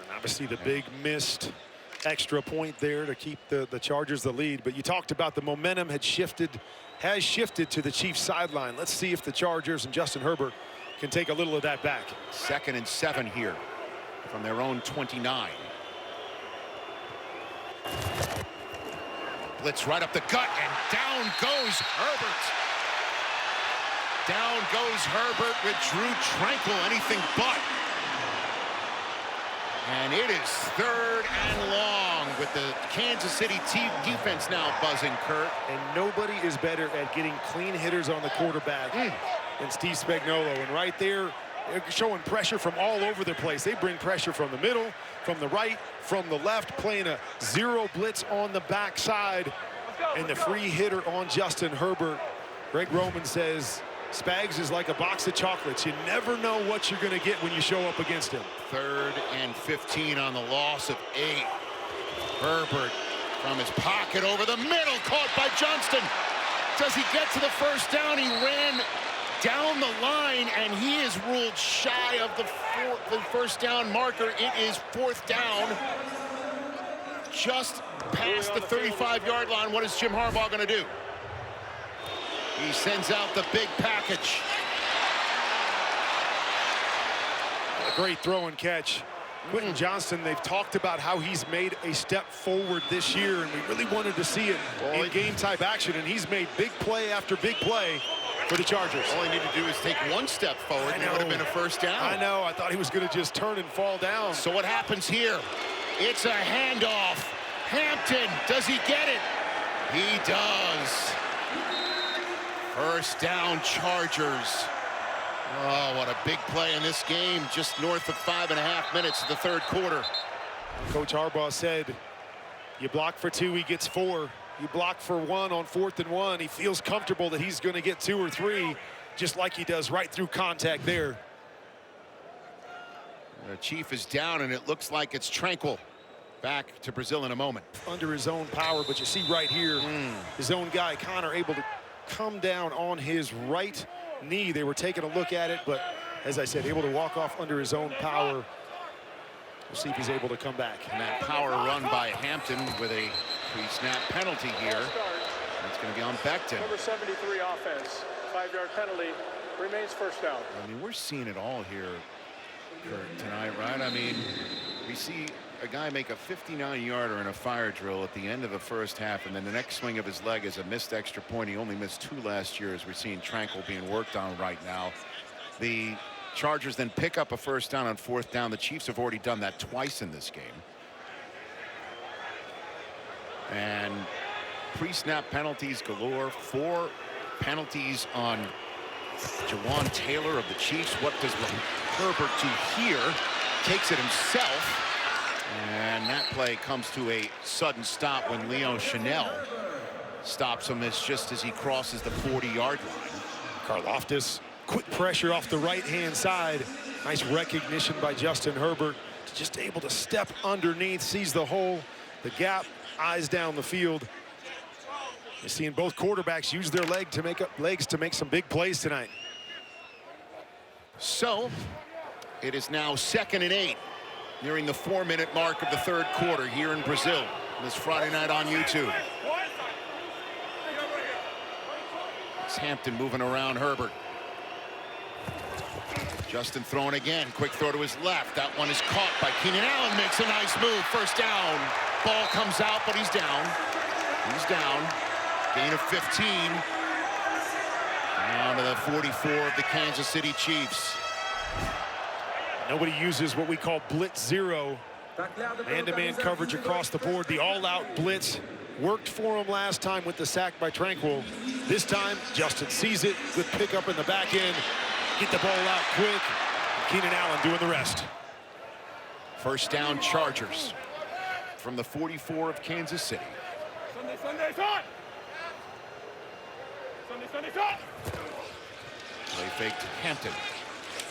And obviously the big missed extra point there to keep the Chargers the lead. But you talked about the momentum has shifted to the Chiefs sideline. Let's see if the Chargers and Justin Herbert can take a little of that back. 2nd and 7 here from their own 29. Blitz right up the gut, and down goes Herbert. Down goes Herbert with Drew Tranquil, anything but. And it is 3rd and long with the Kansas City defense now buzzing, Kurt. And nobody is better at getting clean hitters on the quarterback than Steve Spagnuolo. And right there, they're showing pressure from all over the place. They bring pressure from the middle, from the right, from the left, playing a zero blitz on the backside. And the free hitter on Justin Herbert. Greg Roman says, Spags is like a box of chocolates. You never know what you're going to get when you show up against him. 3rd and 15 on the loss of 8. Herbert from his pocket over the middle, caught by Johnston. Does he get to the first down? He ran down the line, and he is ruled shy of the first down marker. It is 4th down, just past the 35-yard line. What is Jim Harbaugh going to do? He sends out the big package. A great throw and catch. Quentin Johnston, they've talked about how he's made a step forward this year, and we really wanted to see it in game-type action, and he's made big play after big play for the Chargers. All he needed to do is take one step forward, and it would have been a first down. I know. I thought he was going to just turn and fall down. So what happens here? It's a handoff. Hampton, does he get it? He does. First down, Chargers. Oh, what a big play in this game, just north of 5.5 minutes of the 3rd quarter. Coach Harbaugh said, you block for 2, he gets 4. You block for 1 on 4th and 1. He feels comfortable that he's going to get 2 or 3, just like he does right through contact there. The Chief is down, and it looks like it's Tranquil. Back to Brazil in a moment. Under his own power, but you see right here, his own guy, Connor, able to come down on his right knee. They were taking a look at it, but as I said, able to walk off under his own power. We'll see if he's able to come back. And that power run by Hampton with a pre-snap penalty here. That's going to be on Becton. Number 73 offense, 5-yard penalty, remains first down. I mean, we're seeing it all here, Kurt, tonight, right? I mean, we see a guy make a 59-yarder in a fire drill at the end of the first half, and then the next swing of his leg is a missed extra point. He only missed 2 last year, as we're seeing Tranquil being worked on right now. The Chargers then pick up a first down on 4th down. The Chiefs have already done that twice in this game. And pre-snap penalties galore. 4 penalties on Jawan Taylor of the Chiefs. What does Herbert do here? Takes it himself. And that play comes to a sudden stop when Leo Chanel stops him just as he crosses the 40-yard line. Karlaftis, quick pressure off the right-hand side. Nice recognition by Justin Herbert. Just able to step underneath, sees the hole, the gap, eyes down the field. You're seeing both quarterbacks use their legs to make some big plays tonight. So it is now 2nd and 8. Nearing the 4-minute mark of the 3rd quarter here in Brazil this Friday night on YouTube. It's Hampton moving around Herbert. Justin throwing again. Quick throw to his left. That one is caught by Keenan Allen. Makes a nice move. First down. Ball comes out, but he's down. He's down. Gain of 15. Down to the 44 of the Kansas City Chiefs. Nobody uses what we call blitz zero. Man-to-man coverage across the board. The all-out blitz worked for him last time with the sack by Tranquil. This time, Justin sees it. Good pickup in the back end. Get the ball out quick. Keenan Allen doing the rest. First down, Chargers from the 44 of Kansas City. Play fake to Hampton.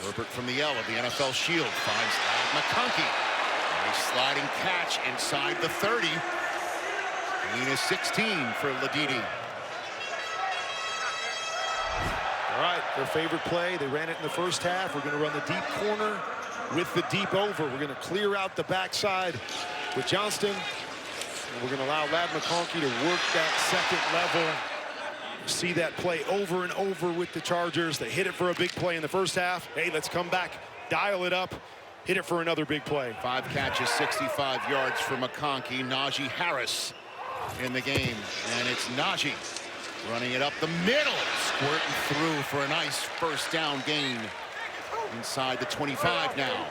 Herbert from the L of the NFL Shield finds McConkey. Nice sliding catch inside the 30. Gain is 16 for Ladidi. All right, their favorite play. They ran it in the first half. We're going to run the deep corner with the deep over. We're going to clear out the backside with Johnston. And we're going to allow Ladd McConkey to work that 2nd level. See that play over and over with the Chargers. They hit it for a big play in the first half. Hey, let's come back, dial it up, hit it for another big play. 5 catches, 65 yards for McConkey. Najee Harris in the game, and it's Najee Running it up the middle, squirting through for a nice first down gain inside the 25 now.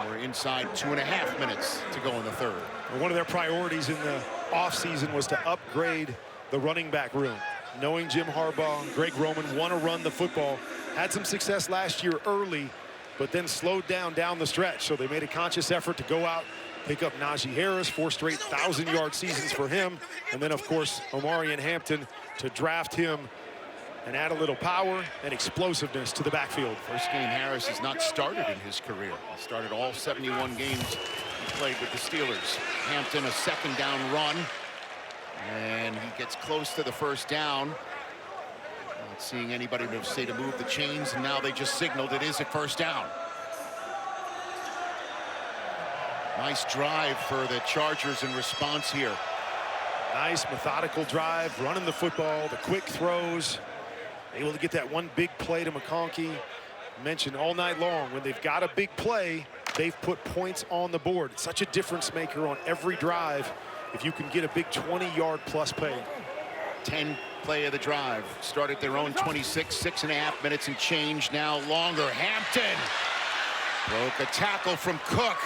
We're inside 2.5 minutes to go in the third. One of their priorities in the offseason was to upgrade the running back room. Knowing Jim Harbaugh and Greg Roman want to run the football, had some success last year early, but then slowed down the stretch. So they made a conscious effort to go out, pick up Najee Harris, 4 straight 1,000-yard seasons for him. And then, of course, Omarion Hampton to draft him and add a little power and explosiveness to the backfield. First game Harris has not started in his career. He started all 71 games he played with the Steelers. Hampton, a second down run. And he gets close to the first down. Not seeing anybody to say to move the chains, and now they just signaled it is a first down. Nice drive for the Chargers in response here. Nice methodical drive, running the football, the quick throws. Able to get that one big play to McConkey. Mentioned all night long, when they've got a big play, they've put points on the board. It's such a difference maker on every drive if you can get a big 20-yard plus play. 10 play of the drive. Started their own 26, 6.5 minutes and change, now longer. Hampton broke a tackle from Cook.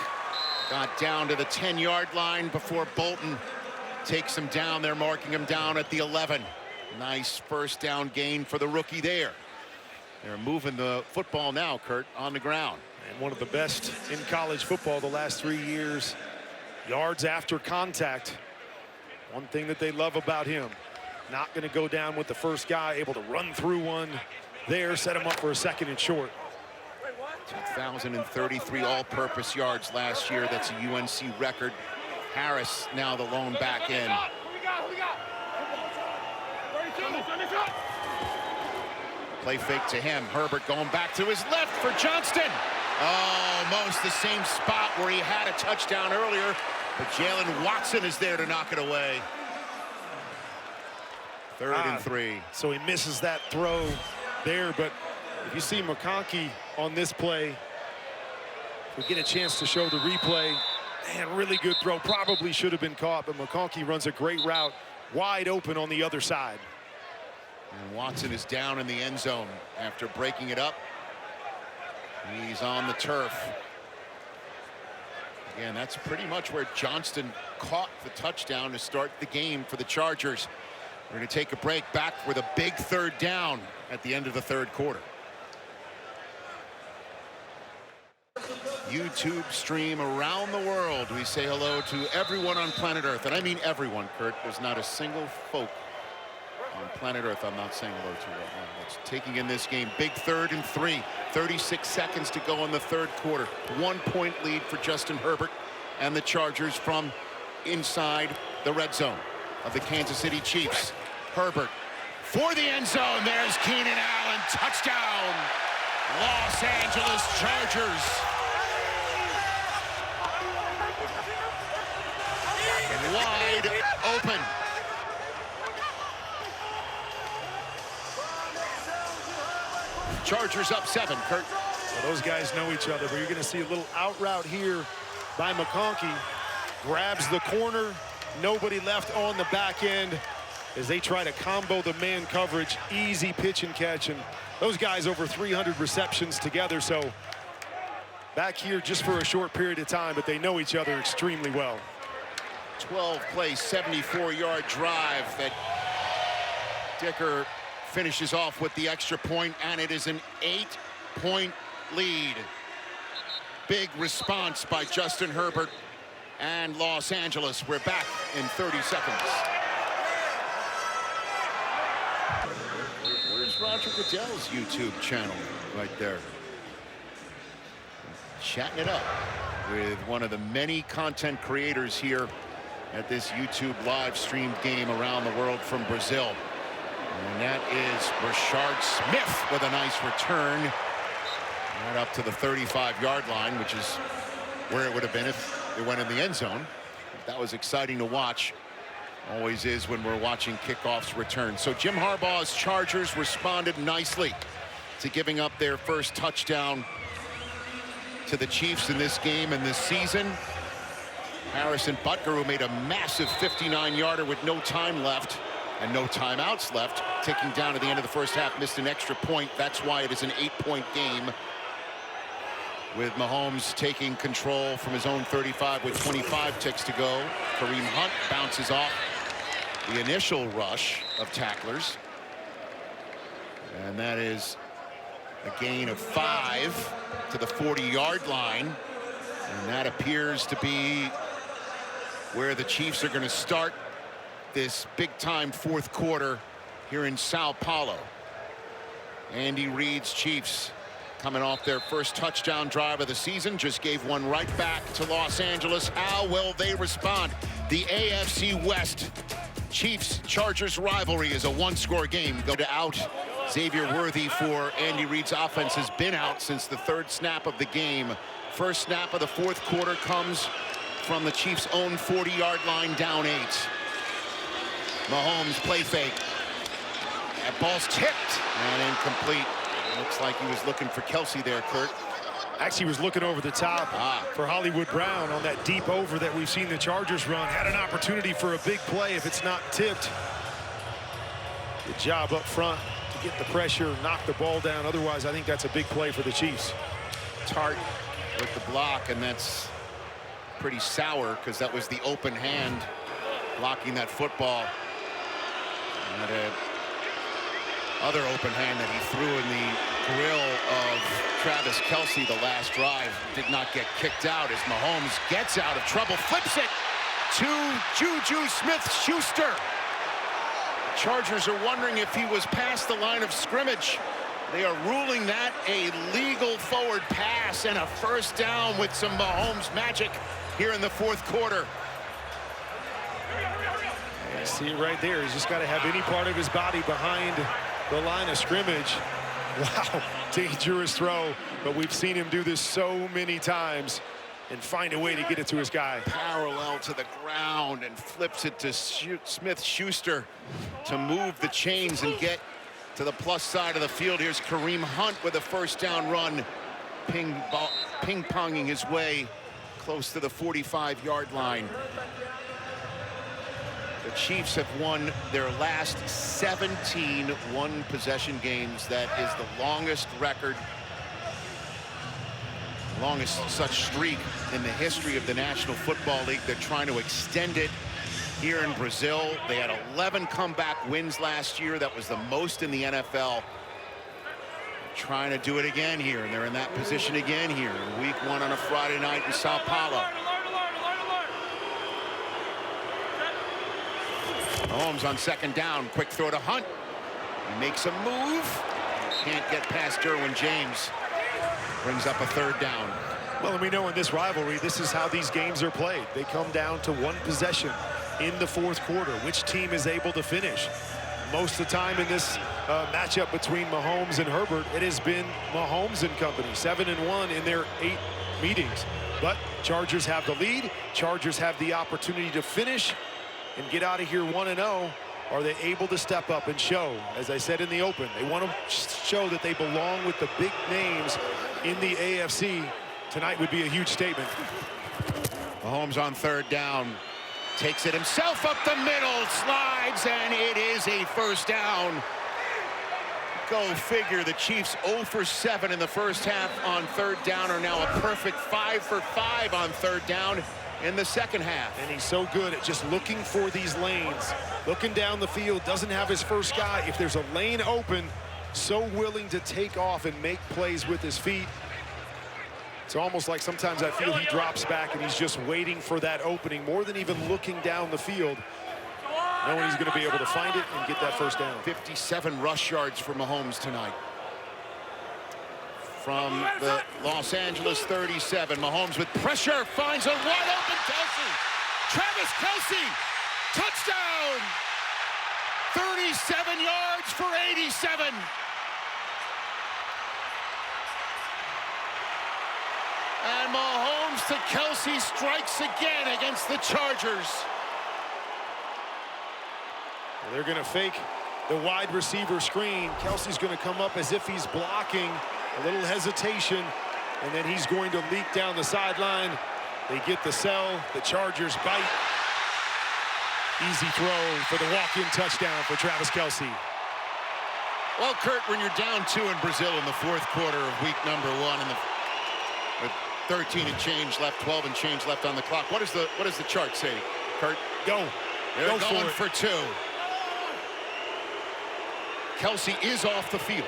Got down to the 10-yard line before Bolton takes him down. They're marking him down at the 11. Nice first down gain for the rookie there. They're moving the football now, Kurt, on the ground. And one of the best in college football the last 3 years. Yards after contact. One thing that they love about him. Not going to go down with the first guy, able to run through one there, set him up for a second and short. 2,033 all-purpose yards last year. That's a UNC record. Harris now the lone back end. Play fake to him. Herbert going back to his left for Johnston. Almost the same spot where he had a touchdown earlier, but Jalen Watson is there to knock it away. 3rd and 3. So he misses that throw there, but if you see McConkey on this play, if we get a chance to show the replay, man, really good throw. Probably should have been caught, but McConkey runs a great route, wide open on the other side. And Watson is down in the end zone after breaking it up. He's on the turf. Again, that's pretty much where Johnston caught the touchdown to start the game for the Chargers. We're going to take a break, back with a big 3rd down at the end of the 3rd quarter. YouTube stream around the world. We say hello to everyone on planet Earth. And I mean everyone, Kurt. There's not a single folk on planet Earth I'm not saying hello to right now. It's taking in this game. Big 3rd and 3. 36 seconds to go in the 3rd quarter. 1-point lead for Justin Herbert and the Chargers from inside the red zone of the Kansas City Chiefs. Herbert for the end zone. There's Keenan Allen. Touchdown. Los Angeles Chargers. Wide open. Chargers up 7, Kurt. Well, those guys know each other, but you're going to see a little out route here by McConkey. Grabs the corner. Nobody left on the back end as they try to combo the man coverage. Easy pitch and catch. And those guys over 300 receptions together. So back here just for a short period of time, but they know each other extremely well. 12-play, 74-yard drive that Dicker finishes off with the extra point, and it is an 8-point lead. Big response by Justin Herbert and Los Angeles. We're back in 30 seconds. Where's Roger Goodell's YouTube channel? Right there. Chatting it up with one of the many content creators here at this YouTube live streamed game around the world from Brazil. And that is Rashard Smith with a nice return right up to the 35-yard line, which is where it would have been if it went in the end zone. That was exciting to watch. Always is when we're watching kickoffs return. So Jim Harbaugh's Chargers responded nicely to giving up their first touchdown to the Chiefs in this game and this season. Harrison Butker, who made a massive 59-yarder with no time left, And no timeouts left. Ticking down to the end of the first half, missed an extra point. That's why it is an 8-point game, with Mahomes taking control from his own 35 with 25 ticks to go. Kareem Hunt bounces off the initial rush of tacklers. And that is a gain of 5 to the 40-yard line. And that appears to be where the Chiefs are going to start this big-time fourth quarter here in Sao Paulo. Andy Reid's Chiefs, coming off their first touchdown drive of the season, just gave one right back to Los Angeles. How will they respond? The AFC West Chiefs-Chargers rivalry is a one-score game. Go to out. Xavier Worthy for Andy Reid's offense has been out since the third snap of the game. First snap of the fourth quarter comes from the Chiefs' own 40-yard line, down 8. Mahomes play fake. That ball's tipped and incomplete. Looks like he was looking for Kelce there, Kurt. Actually was looking over the top for Hollywood Brown on that deep over that we've seen the Chargers run. Had an opportunity for a big play if it's not tipped. Good job up front to get the pressure, knock the ball down. Otherwise, I think that's a big play for the Chiefs. Tart with the block, and that's pretty sour because that was the open hand blocking that football. And other open hand that he threw in the grill of Travis Kelce the last drive did not get kicked out as Mahomes gets out of trouble, flips it to Juju Smith-Schuster. Chargers are wondering if he was past the line of scrimmage. They are ruling that a legal forward pass and a first down with some Mahomes magic here in the fourth quarter. See it right there. He's just got to have any part of his body behind the line of scrimmage. Wow, dangerous throw, but we've seen him do this so many times and find a way to get it to his guy. Parallel to the ground and flips it to Smith-Schuster to move the chains and get to the plus side of the field. Here's Kareem Hunt with a first down run, ping-ponging his way close to the 45-yard line. The Chiefs have won their last 17 one-possession games. That is the longest record, longest such streak in the history of the National Football League. They're trying to extend it here in Brazil. They had 11 comeback wins last year. That was the most in the NFL. Trying to do it again here, and they're in that position again here in week 1 on a Friday night in Sao Paulo. Mahomes on second down, quick throw to Hunt. He makes a move. Can't get past Derwin James. Brings up a third down. Well, and we know in this rivalry, this is how these games are played. They come down to one possession in the fourth quarter. Which team is able to finish? Most of the time in this matchup between Mahomes and Herbert, it has been Mahomes and company, 7-1 in their 8 meetings. But Chargers have the lead. Chargers have the opportunity to finish and get out of here 1-0. Are they able to step up and show, as I said in the open, they want to show that they belong with the big names in the AFC. Tonight would be a huge statement. Mahomes on third down. Takes it himself up the middle, slides, and it is a first down. Go figure, the Chiefs 0 for 7 in the first half on third down are now a perfect 5 for 5 on third down in the second half. And he's so good at just looking for these lanes, looking down the field, doesn't have his first guy. If there's a lane open, so willing to take off and make plays with his feet. It's almost like sometimes I feel he drops back and he's just waiting for that opening more than even looking down the field, knowing he's going to be able to find it and get that first down. 57 rush yards for Mahomes tonight. From the Los Angeles 37, Mahomes with pressure finds a wide open Kelce. Travis Kelce, touchdown! 37 yards for 87. And Mahomes to Kelce strikes again against the Chargers. They're going to fake the wide receiver screen. Kelce's going to come up as if he's blocking. A little hesitation, and then he's going to leak down the sideline. They get the sell. The Chargers bite. Easy throw for the walk-in touchdown for Travis Kelce. Well, Kurt, when you're down 2 in Brazil in the 4th quarter of week number 1 and with 13 and change left, 12 and change left on the clock, what does the chart say, Kurt? Go. They're Go going for 2. Kelce is off the field.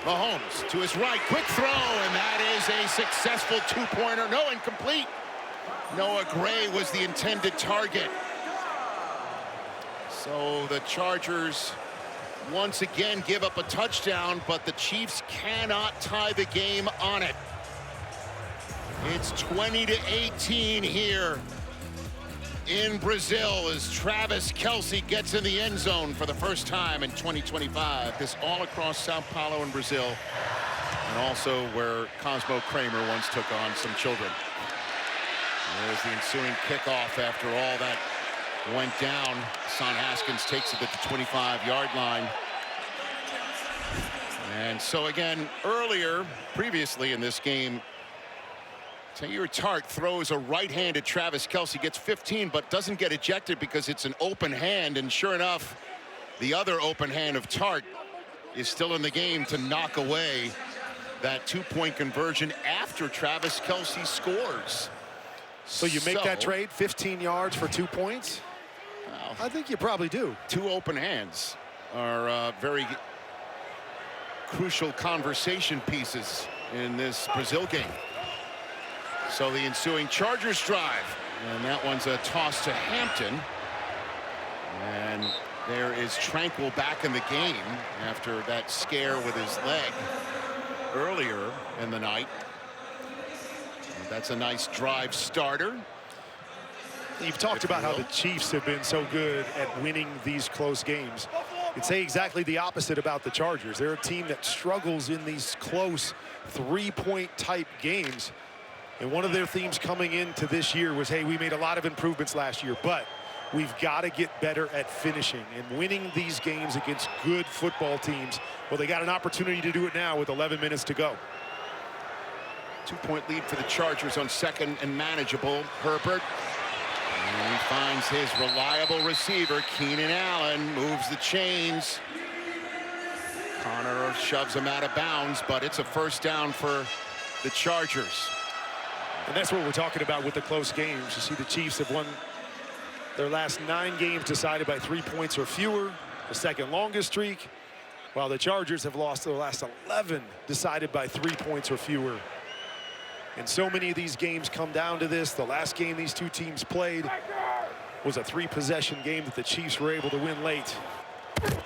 Mahomes to his right, quick throw, and that is a successful 2-pointer. No, incomplete. Noah Gray was the intended target. So the Chargers once again give up a touchdown, but the Chiefs cannot tie the game on it. It's 20-18 here in Brazil as Travis Kelce gets in the end zone for the first time in 2025. This all across Sao Paulo in Brazil, and also where Cosmo Kramer once took on some children. There's the ensuing kickoff after all that went down. Son Haskins takes it at the 25-yard line. And so again, previously in this game, Tahir Tart throws a right-handed Travis Kelce, gets 15, but doesn't get ejected because it's an open hand. And sure enough, the other open hand of Tart is still in the game to knock away that 2-point conversion after Travis Kelce scores. So you make that trade, 15 yards for 2 points? Well, I think you probably do. 2 open hands are very crucial conversation pieces in this Brazil game. So the ensuing Chargers drive, and that one's a toss to Hampton. And there is Tranquil back in the game after that scare with his leg earlier in the night. And that's a nice drive starter. You've talked about how the Chiefs have been so good at winning these close games. You'd say exactly the opposite about the Chargers. They're a team that struggles in these close 3-point type games. And one of their themes coming into this year was, hey, we made a lot of improvements last year, but we've got to get better at finishing and winning these games against good football teams. Well, they got an opportunity to do it now with 11 minutes to go. 2-point lead for the Chargers on second and manageable. Herbert. And he finds his reliable receiver, Keenan Allen, moves the chains. Connor shoves him out of bounds, but it's a first down for the Chargers. And that's what we're talking about with the close games. You see the Chiefs have won their last 9 games decided by 3 points or fewer, the second longest streak, while the Chargers have lost their last 11 decided by 3 points or fewer. And so many of these games come down to this. The last game these two teams played was a 3-possession game that the Chiefs were able to win late. That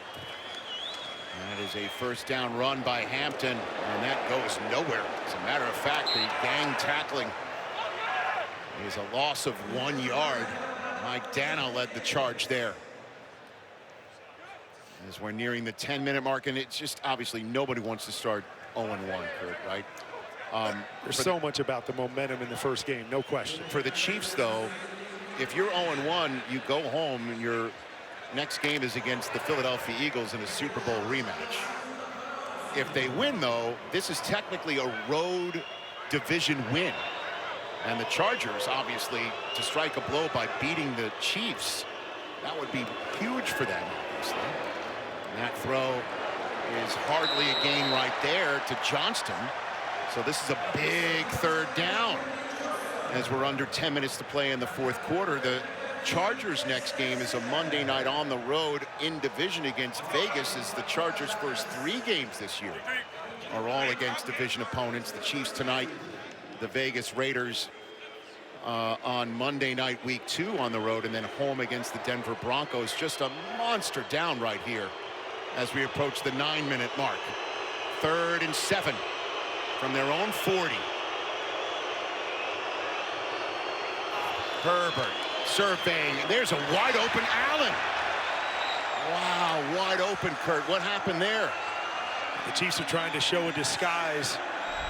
is a first down run by Hampton, and that goes nowhere. As a matter of fact, the gang tackling is a loss of 1 yard. Mike Dana led the charge there. As we're nearing the 10-minute mark, and it's just obviously nobody wants to start 0-1, Kurt, right? There's so much about the momentum in the first game, no question. For the Chiefs, though, if you're 0-1, you go home and your next game is against the Philadelphia Eagles in a Super Bowl rematch. If they win, though, this is technically a road division win. And the Chargers, obviously, to strike a blow by beating the Chiefs, that would be huge for them, obviously. And that throw is hardly a gain right there to Johnston. So this is a big third down as we're under 10 minutes to play in the 4th quarter. The Chargers' next game is a Monday night on the road in division against Vegas, as the Chargers' first 3 games this year are all against division opponents. The Chiefs tonight, the Vegas Raiders on Monday night, week 2 on the road, and then home against the Denver Broncos. Just a monster down right here as we approach the 9-minute mark. 3rd and 7 from their own 40. Herbert surveying. There's a wide open Allen. Wow, wide open, Kurt. What happened there? The Chiefs are trying to show a disguise,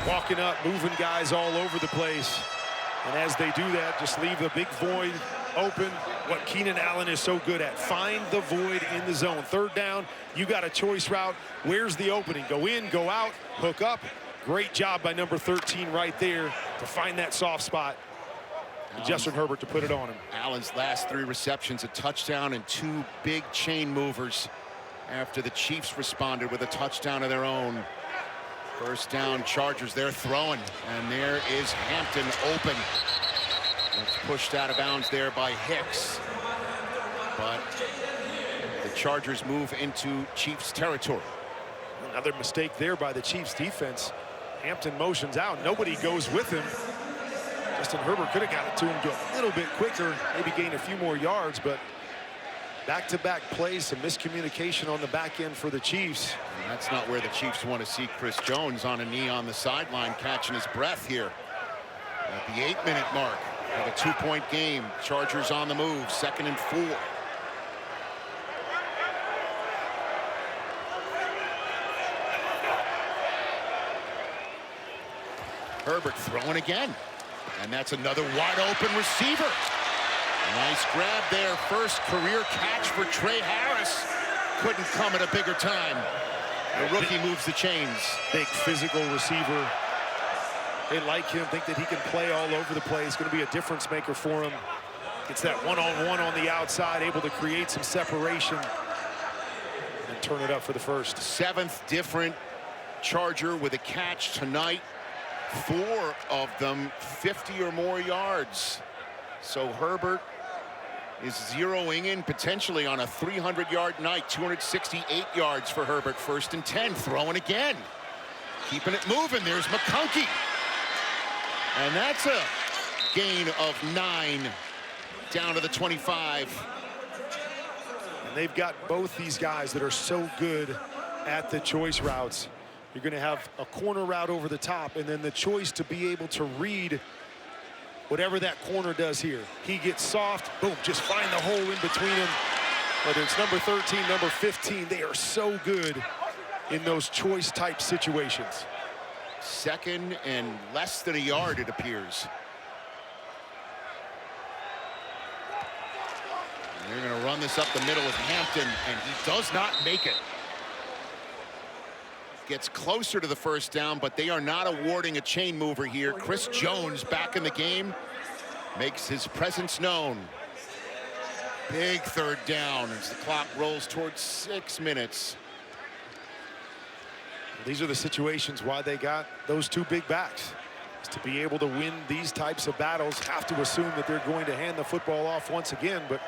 walking up, moving guys all over the place. And as they do that, just leave the big void open. What Keenan Allen is so good at, find the void in the zone. 3rd down, you got a choice route. Where's the opening? Go in, go out, hook up. Great job by number 13 right there to find that soft spot. Justin Herbert to put it on him. Allen's last 3 receptions, a touchdown and 2 big chain movers after the Chiefs responded with a touchdown of their own. First down, Chargers. They're throwing, and there is Hampton open. It's pushed out of bounds there by Hicks. But the Chargers move into Chiefs territory. Another mistake there by the Chiefs defense. Hampton motions out. Nobody goes with him. Justin Herbert could have got it to him a little bit quicker, maybe gain a few more yards, but back-to-back plays, some miscommunication on the back end for the Chiefs. And that's not where the Chiefs want to see Chris Jones, on a knee on the sideline, catching his breath here at the 8-minute mark of a 2-point game. Chargers on the move, 2nd and 4. Herbert throwing again, and that's another wide open receiver. Nice grab there. First career catch for Trey Harris. Couldn't come at a bigger time. The rookie moves the chains. Big physical receiver. They like him, think that he can play all over the place. Going to be a difference maker for him. Gets that one-on-one on the outside, able to create some separation and turn it up for the first. 7th different Charger with a catch tonight. 4 of them 50 or more yards. So Herbert is zeroing in potentially on a 300-yard night. 268 yards for Herbert. 1st and 10, throwing again. Keeping it moving. There's McConkey. And that's a gain of 9 down to the 25. And they've got both these guys that are so good at the choice routes. You're going to have a corner route over the top, and then the choice to be able to read whatever that corner does here. He gets soft, boom, just find the hole in between them. Whether it's number 13, number 15, they are so good in those choice type situations. 2nd and less than a yard, it appears. And they're going to run this up the middle with Hampton, and he does not make it. Gets closer to the first down, but they are not awarding a chain mover here. Chris Jones back in the game, makes his presence known. Big 3rd down as the clock rolls towards 6 minutes. These are the situations why they got those 2 big backs, is to be able to win these types of battles. Have to assume that they're going to hand the football off once again, but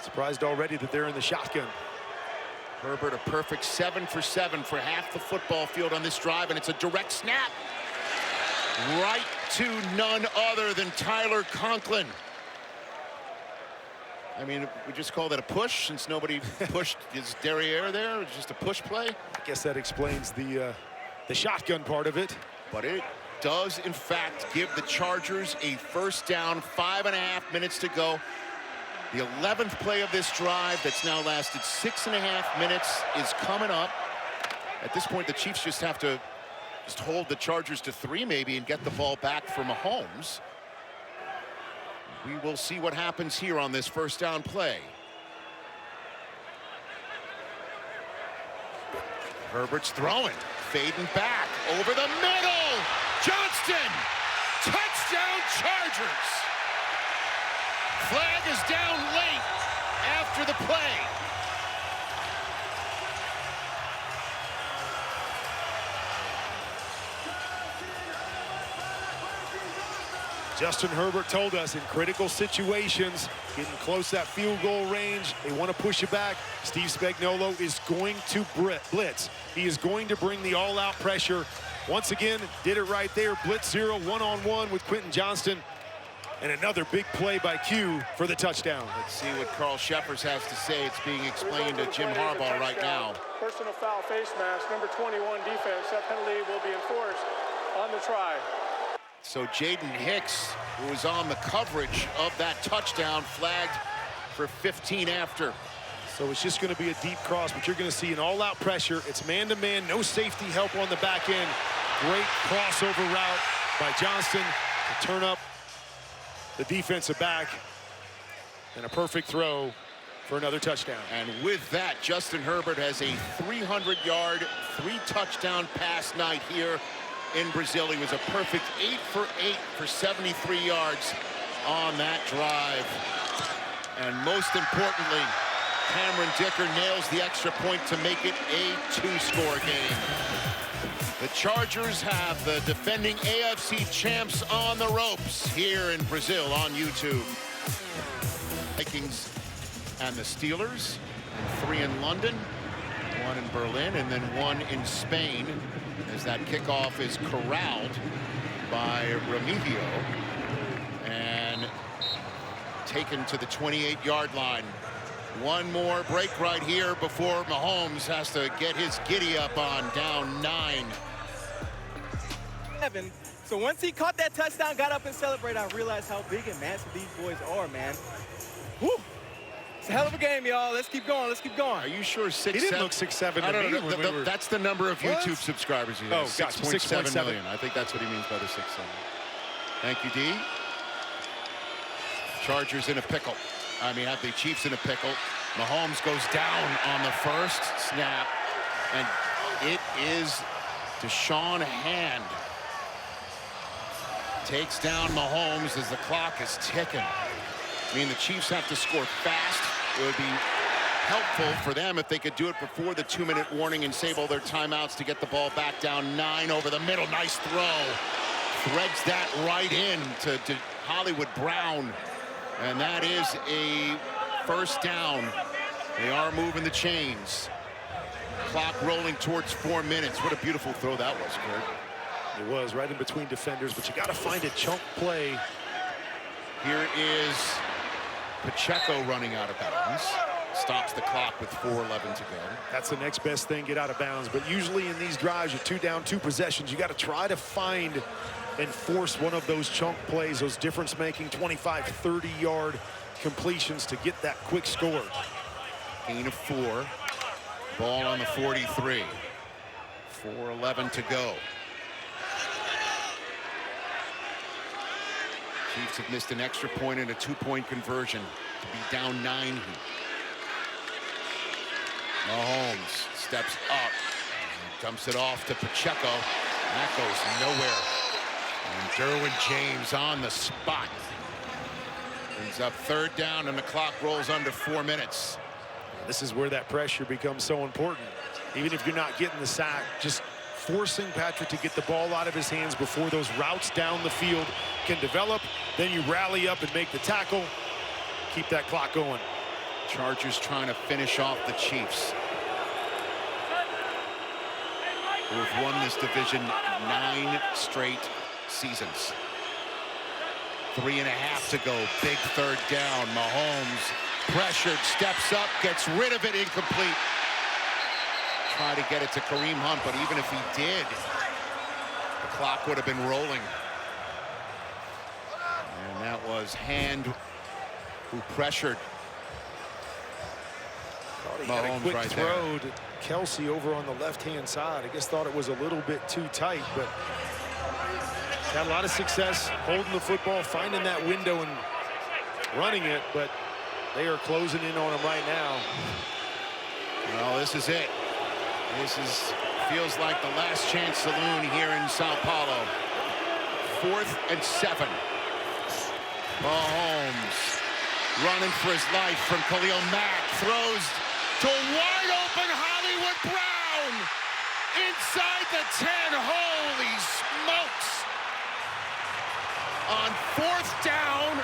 surprised already that they're in the shotgun. Herbert a perfect 7 for 7 for half the football field on this drive, and it's a direct snap right to none other than Tyler Conklin. I mean, we just call that a push since nobody pushed his derriere there. It's just a push play. I guess that explains the shotgun part of it. But it does, in fact, give the Chargers a first down. 5.5 minutes to go. The 11th play of this drive that's now lasted 6.5 minutes is coming up. At this point, the Chiefs just have to hold the Chargers to 3 maybe and get the ball back for Mahomes. We will see what happens here on this first down play. Herbert's throwing, fading back over the middle. Johnston, touchdown Chargers. Flag is down late after the play. Justin Herbert told us in critical situations, getting close that field goal range, they want to push it back. Steve Spagnuolo is going to blitz. He is going to bring the all-out pressure. Once again, did it right there. Blitz 0, one-on-one with Quentin Johnston. And another big play by Q for the touchdown. Let's see what Carl Sheffers has to say. It's being explained to Jim Harbaugh right now. Personal foul face mask, number 21 defense. That penalty will be enforced on the try. So Jaden Hicks, who was on the coverage of that touchdown, flagged for 15 after. So it's just going to be a deep cross, but you're going to see an all-out pressure. It's man-to-man, no safety help on the back end. Great crossover route by Johnston to turn up the defensive back, and a perfect throw for another touchdown. And with that, Justin Herbert has a 300-yard, 3-touchdown pass night here in Brazil. He was a perfect 8 for 8 for 73 yards. on that drive. And most importantly, Cameron Dicker nails the extra point to make it a 2-score game. The Chargers have the defending AFC champs on the ropes here in Brazil on YouTube. Vikings and the Steelers, and 3 in London, 1 in Berlin, and then 1 in Spain, as that kickoff is corralled by Remigio and taken to the 28-yard line. One more break right here before Mahomes has to get his giddy up on down 9. So once he caught that touchdown, got up and celebrated, I realized how big and massive these boys are, man. Whew. It's a hell of a game, y'all. Let's keep going. Let's keep going. Are you sure 6'7"? He didn't look 6'7" to me. That's the number of YouTube subscribers he has. Oh, gotcha. 6.7 million. I think that's what he means by the 6'7". Thank you, D. Chargers in a pickle. I mean, have the Chiefs in a pickle. Mahomes goes down on the first snap, and it is Deshaun Hand. Takes down Mahomes as the clock is ticking. I mean, the Chiefs have to score fast. It would be helpful for them if they could do it before the 2-minute warning and save all their timeouts to get the ball back down 9 over the middle. Nice throw. Threads that right in to Hollywood Brown. And that is a first down. They are moving the chains. Clock rolling towards 4 minutes. What a beautiful throw that was, Kurt. It was right in between defenders, but you got to find a chunk play. Here is Pacheco running out of bounds. Stops the clock with 4:11 to go. That's the next best thing, get out of bounds. But usually in these drives, you're 2 down, 2 possessions. You got to try to find and force one of those chunk plays, those difference-making 25, 30-yard completions to get that quick score. Gain of 4. Ball on the 43. 4:11 to go. Chiefs have missed an extra point and a 2-point conversion to be down 9 here. Mahomes steps up and dumps it off to Pacheco. That goes nowhere. And Derwin James on the spot. Brings up 3rd down, and the clock rolls under 4 minutes. This is where that pressure becomes so important. Even if you're not getting the sack, just forcing Patrick to get the ball out of his hands before those routes down the field can develop. Then you rally up and make the tackle. Keep that clock going. Chargers trying to finish off the Chiefs, who have won this division 9 straight seasons. 3.5 to go. Big 3rd down. Mahomes pressured, steps up, gets rid of it, incomplete. Try to get it to Kareem Hunt, but even if he did, the clock would have been rolling. And that was Hand who pressured Mahomes. Had a quick right throw to Kelsey over on the left-hand side. I guess thought it was a little bit too tight, but had a lot of success holding the football, finding that window and running it, but they are closing in on him right now. Well, this is it. Feels like the last chance saloon here in Sao Paulo. 4th and 7. Mahomes running for his life from Khalil Mack. Throws to wide open Hollywood Brown. Inside the 10. Holy smokes. On 4th down,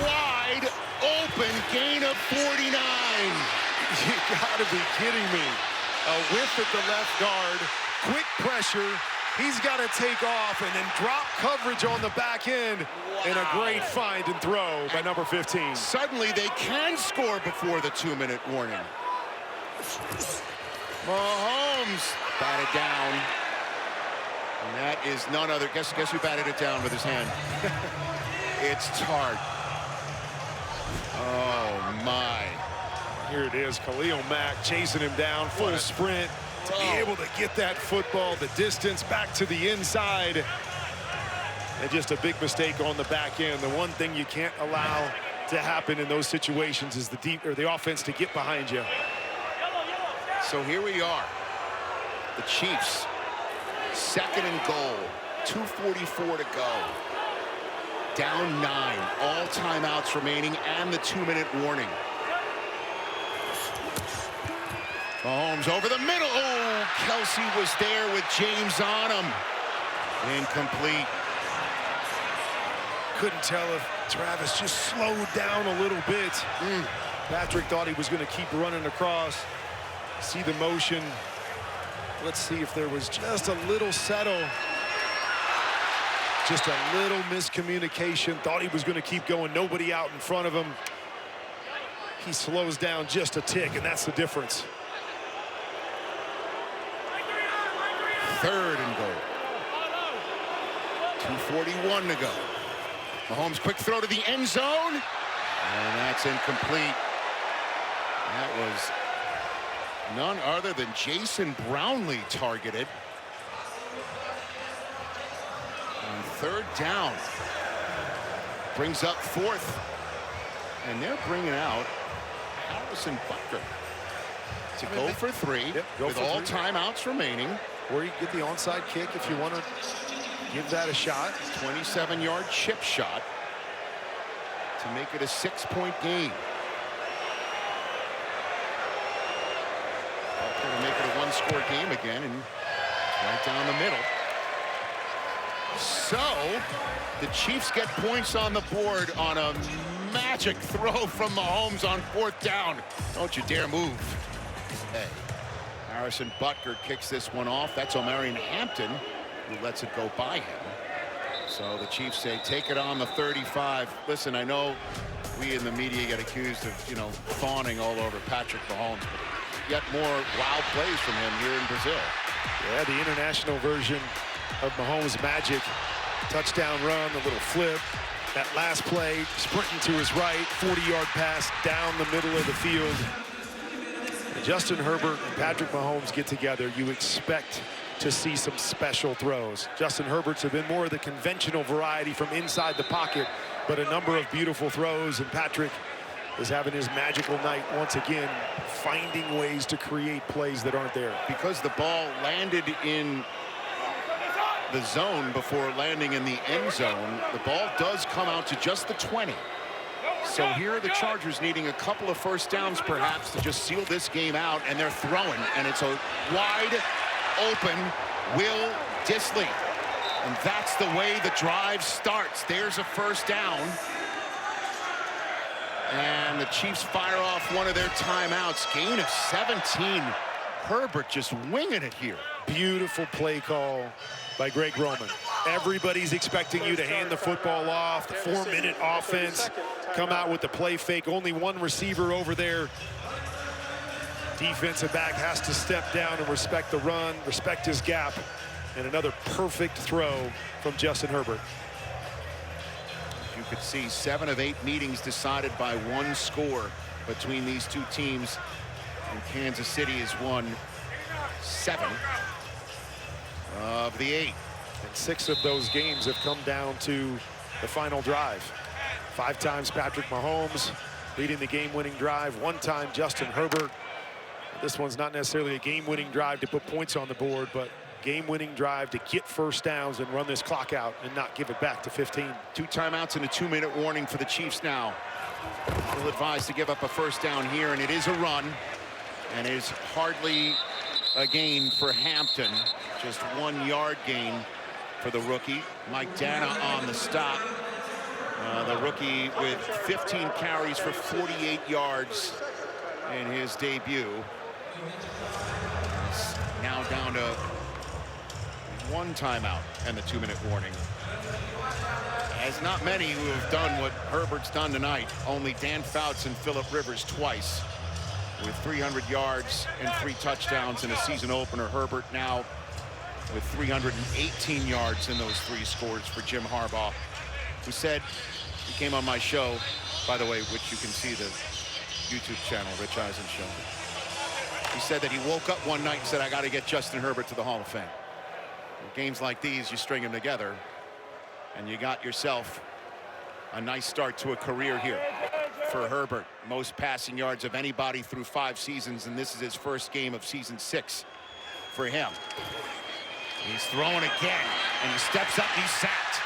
wide open, gain of 49. You gotta be kidding me. A whiff at the left guard, quick pressure. He's got to take off and then drop coverage on the back end. Wow. And a great find and throw by number 15. Suddenly they can score before the 2-minute warning. Mahomes batted down. And that is none other. Guess who batted it down with his hand? It's Tart. Oh, my. Here it is, Khalil Mack chasing him down, full sprint to be able to get that football the distance back to the inside. And just a big mistake on the back end. The one thing you can't allow to happen in those situations is the offense to get behind you. So here we are. The Chiefs, 2nd and goal, 2:44 to go. down 9. All timeouts remaining and the 2-minute warning. Mahomes over the middle. Oh, Kelsey was there with James on him. Incomplete. Couldn't tell if Travis just slowed down a little bit. Patrick thought he was going to keep running across. See the motion. Let's see if there was just a little settle. Just a little miscommunication. Thought he was going to keep going. Nobody out in front of him. He slows down just a tick, and that's the difference. 3rd and goal. 2:41 to go. Mahomes quick throw to the end zone. And that's incomplete. That was none other than Jason Brownlee targeted. On 3rd down. Brings up 4th. And they're bringing out Harrison Butker to go for 3 with all timeouts remaining. Or you get the onside kick if you want to give that a shot. 27-yard chip shot to make it a 6-point game. Going to make it a 1-score game again, and right down the middle. So the Chiefs get points on the board on a magic throw from Mahomes on 4th down. Don't you dare move. Hey. Harrison Butker kicks this one off. That's Omarion Hampton who lets it go by him. So the Chiefs say, take it on the 35. Listen, I know we in the media get accused of, you know, fawning all over Patrick Mahomes, but yet more wow plays from him here in Brazil. Yeah, the international version of Mahomes' magic. Touchdown run, the little flip. That last play, sprinting to his right, 40-yard pass down the middle of the field. Justin Herbert and Patrick Mahomes get together, you expect to see some special throws. Justin Herbert's have been more of the conventional variety from inside the pocket, but a number of beautiful throws, and Patrick is having his magical night once again, finding ways to create plays that aren't there. Because the ball landed in the zone before landing in the end zone, the ball does come out to just the 20. So here are the Chargers needing a couple of 1st downs perhaps to just seal this game out, and they're throwing, and it's a wide open Will Dissly. And that's the way the drive starts. There's a 1st down. And the Chiefs fire off one of their timeouts. Gain of 17. Herbert just winging it here. Beautiful play call by Greg Roman. Everybody's expecting you to hand the football off. The 4-minute offense, come out with the play fake. Only one receiver over there. Defensive back has to step down and respect the run, respect his gap. And another perfect throw from Justin Herbert. You could see 7 of 8 meetings decided by 1 score between these two teams. And Kansas City has won 7 of the 8. And 6 of those games have come down to the final drive. 5 times Patrick Mahomes leading the game-winning drive. 1 time Justin Herbert. This one's not necessarily a game-winning drive to put points on the board, but game-winning drive to get 1st downs and run this clock out and not give it back to 15. 2 timeouts and a 2-minute warning for the Chiefs now. They'll advise to give up a 1st down here, and it is a run. And it is hardly a gain for Hampton. Just 1-yard gain for the rookie. Mike Dana on the stop. The rookie with 15 carries for 48 yards in his debut. It's now down to 1 timeout and the 2-minute warning. As not many who have done what Herbert's done tonight. Only Dan Fouts and Phillip Rivers twice with 300 yards and 3 touchdowns in a season opener. Herbert now with 318 yards in those 3 scores for Jim Harbaugh, who said, he came on my show, by the way, which you can see the YouTube channel, Rich Eisen Show. He said that he woke up one night and said, I got to get Justin Herbert to the Hall of Fame. In games like these, you string them together, and you got yourself a nice start to a career here for Herbert. Most passing yards of anybody through 5 seasons, and this is his first game of season 6 for him. He's throwing again, and he steps up, he's sacked.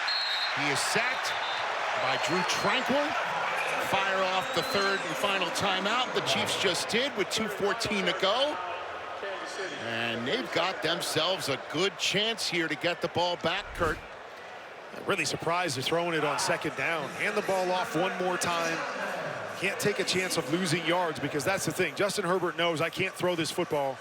He is sacked, by Drew Tranquil. Fire off the third and final timeout. The Chiefs just did with 2:14 to go. And they've got themselves a good chance here to get the ball back, Kurt. Really surprised they're throwing it on second down. Hand the ball off one more time. Can't take a chance of losing yards, because that's the thing. Justin Herbert knows I can't throw this football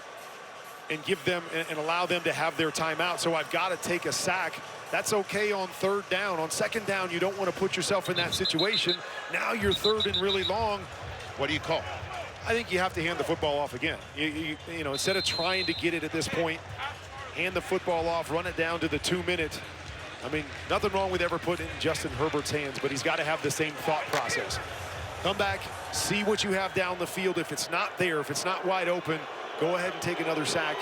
and give them and allow them to have their timeout, so I've got to take a sack. That's okay on third down. On second down, you don't want to put yourself in that situation. Now you're third and really long. What do you call? I think you have to hand the football off again. You know, instead of trying to get it at this point, hand the football off, run it down to the 2-minute. I mean, nothing wrong with ever putting it in Justin Herbert's hands, but he's got to have the same thought process. Come back, see what you have down the field. If it's not there, if it's not wide open, go ahead and take another sack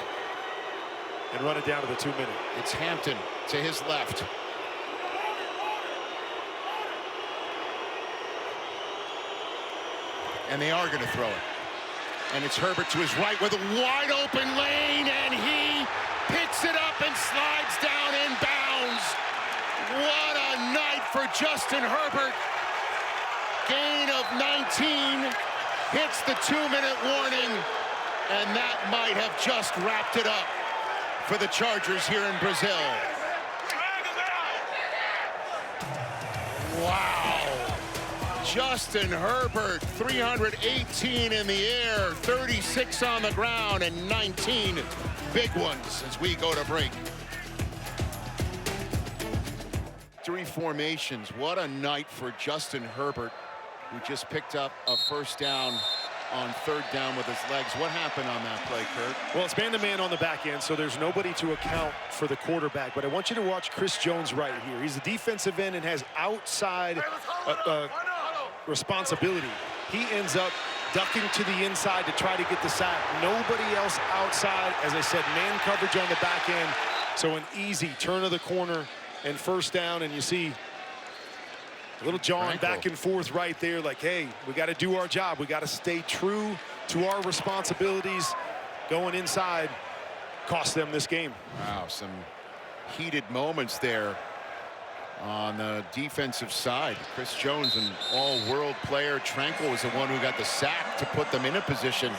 and run it down to the 2-minute. It's Hampton to his left. And they are going to throw it. And it's Herbert to his right with a wide open lane, and he picks it up and slides down inbounds. What a night for Justin Herbert. Gain of 19, hits the 2-minute warning, and that might have just wrapped it up for the Chargers here in Brazil. Wow. Justin Herbert, 318 in the air, 36 on the ground, and 19 big ones as we go to break. 3 formations. What a night for Justin Herbert, who just picked up a first down on third down with his legs. What happened on that play, Kurt? Well, it's man-to-man on the back end, so there's nobody to account for the quarterback. But I want you to watch Chris Jones right here. He's a defensive end and has outside responsibility. He ends up ducking to the inside to try to get the sack. Nobody else outside. As I said, man coverage on the back end. So an easy turn of the corner and first down, and you see Little John back and forth right there, like, hey, we got to do our job. We got to stay true to our responsibilities. Going inside cost them this game. Wow, some heated moments there on the defensive side. Chris Jones, an all-world player. Tranquil was the one who got the sack to put them in a position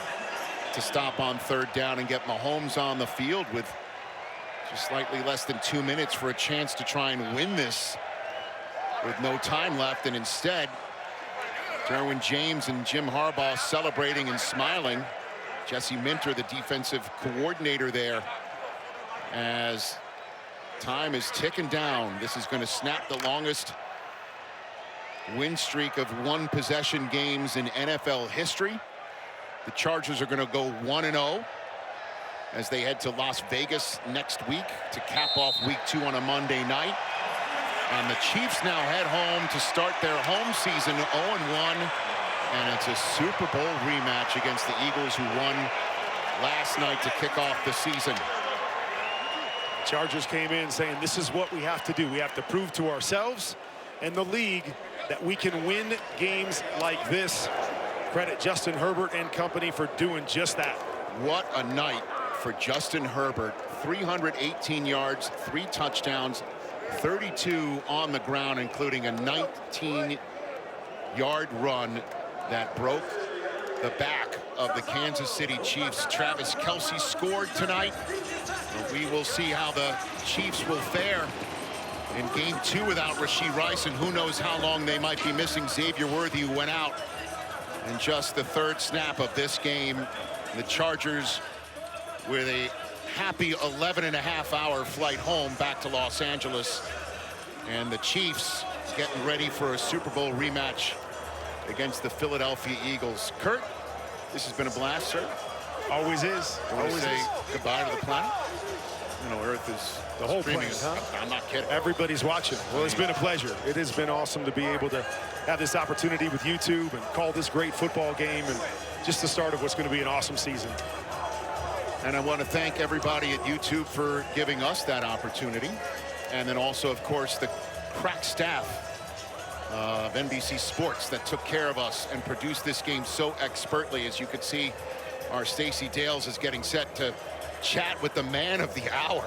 to stop on third down and get Mahomes on the field with just slightly less than 2 minutes for a chance to try and win this with no time left. And instead, Derwin James and Jim Harbaugh celebrating and smiling. Jesse Minter, the defensive coordinator there, as time is ticking down. This is going to snap the longest win streak of one-possession games in NFL history. The Chargers are going to go 1-0 as they head to Las Vegas next week to cap off week 2 on a Monday night. And the Chiefs now head home to start their home season 0-1. And it's a Super Bowl rematch against the Eagles, who won last night to kick off the season. Chargers came in saying, this is what we have to do. We have to prove to ourselves and the league that we can win games like this. Credit Justin Herbert and company for doing just that. What a night for Justin Herbert. 318 yards, 3 touchdowns, 32 on the ground, including a 19-yard run that broke the back of the Kansas City Chiefs. Travis Kelce scored tonight. We will see how the Chiefs will fare in game 2 without Rashee Rice, and who knows how long they might be missing Xavier Worthy, who went out in just the 3rd snap of this game. The Chargers with a happy 11.5-hour flight home back to Los Angeles, and the Chiefs getting ready for a Super Bowl rematch against the Philadelphia Eagles. Kurt, this has been a blast, sir. Always is. Always say goodbye to the planet. You know, Earth is the whole screaming. planet, huh? I'm not kidding. Everybody's watching. Well, it's been a pleasure. It has been awesome to be able to have this opportunity with YouTube and call this great football game, and just the start of what's going to be an awesome season. And I want to thank everybody at YouTube for giving us that opportunity. And then also, of course, the crack staff of NBC Sports that took care of us and produced this game so expertly. As you could see, our Stacey Dales is getting set to chat with the man of the hour.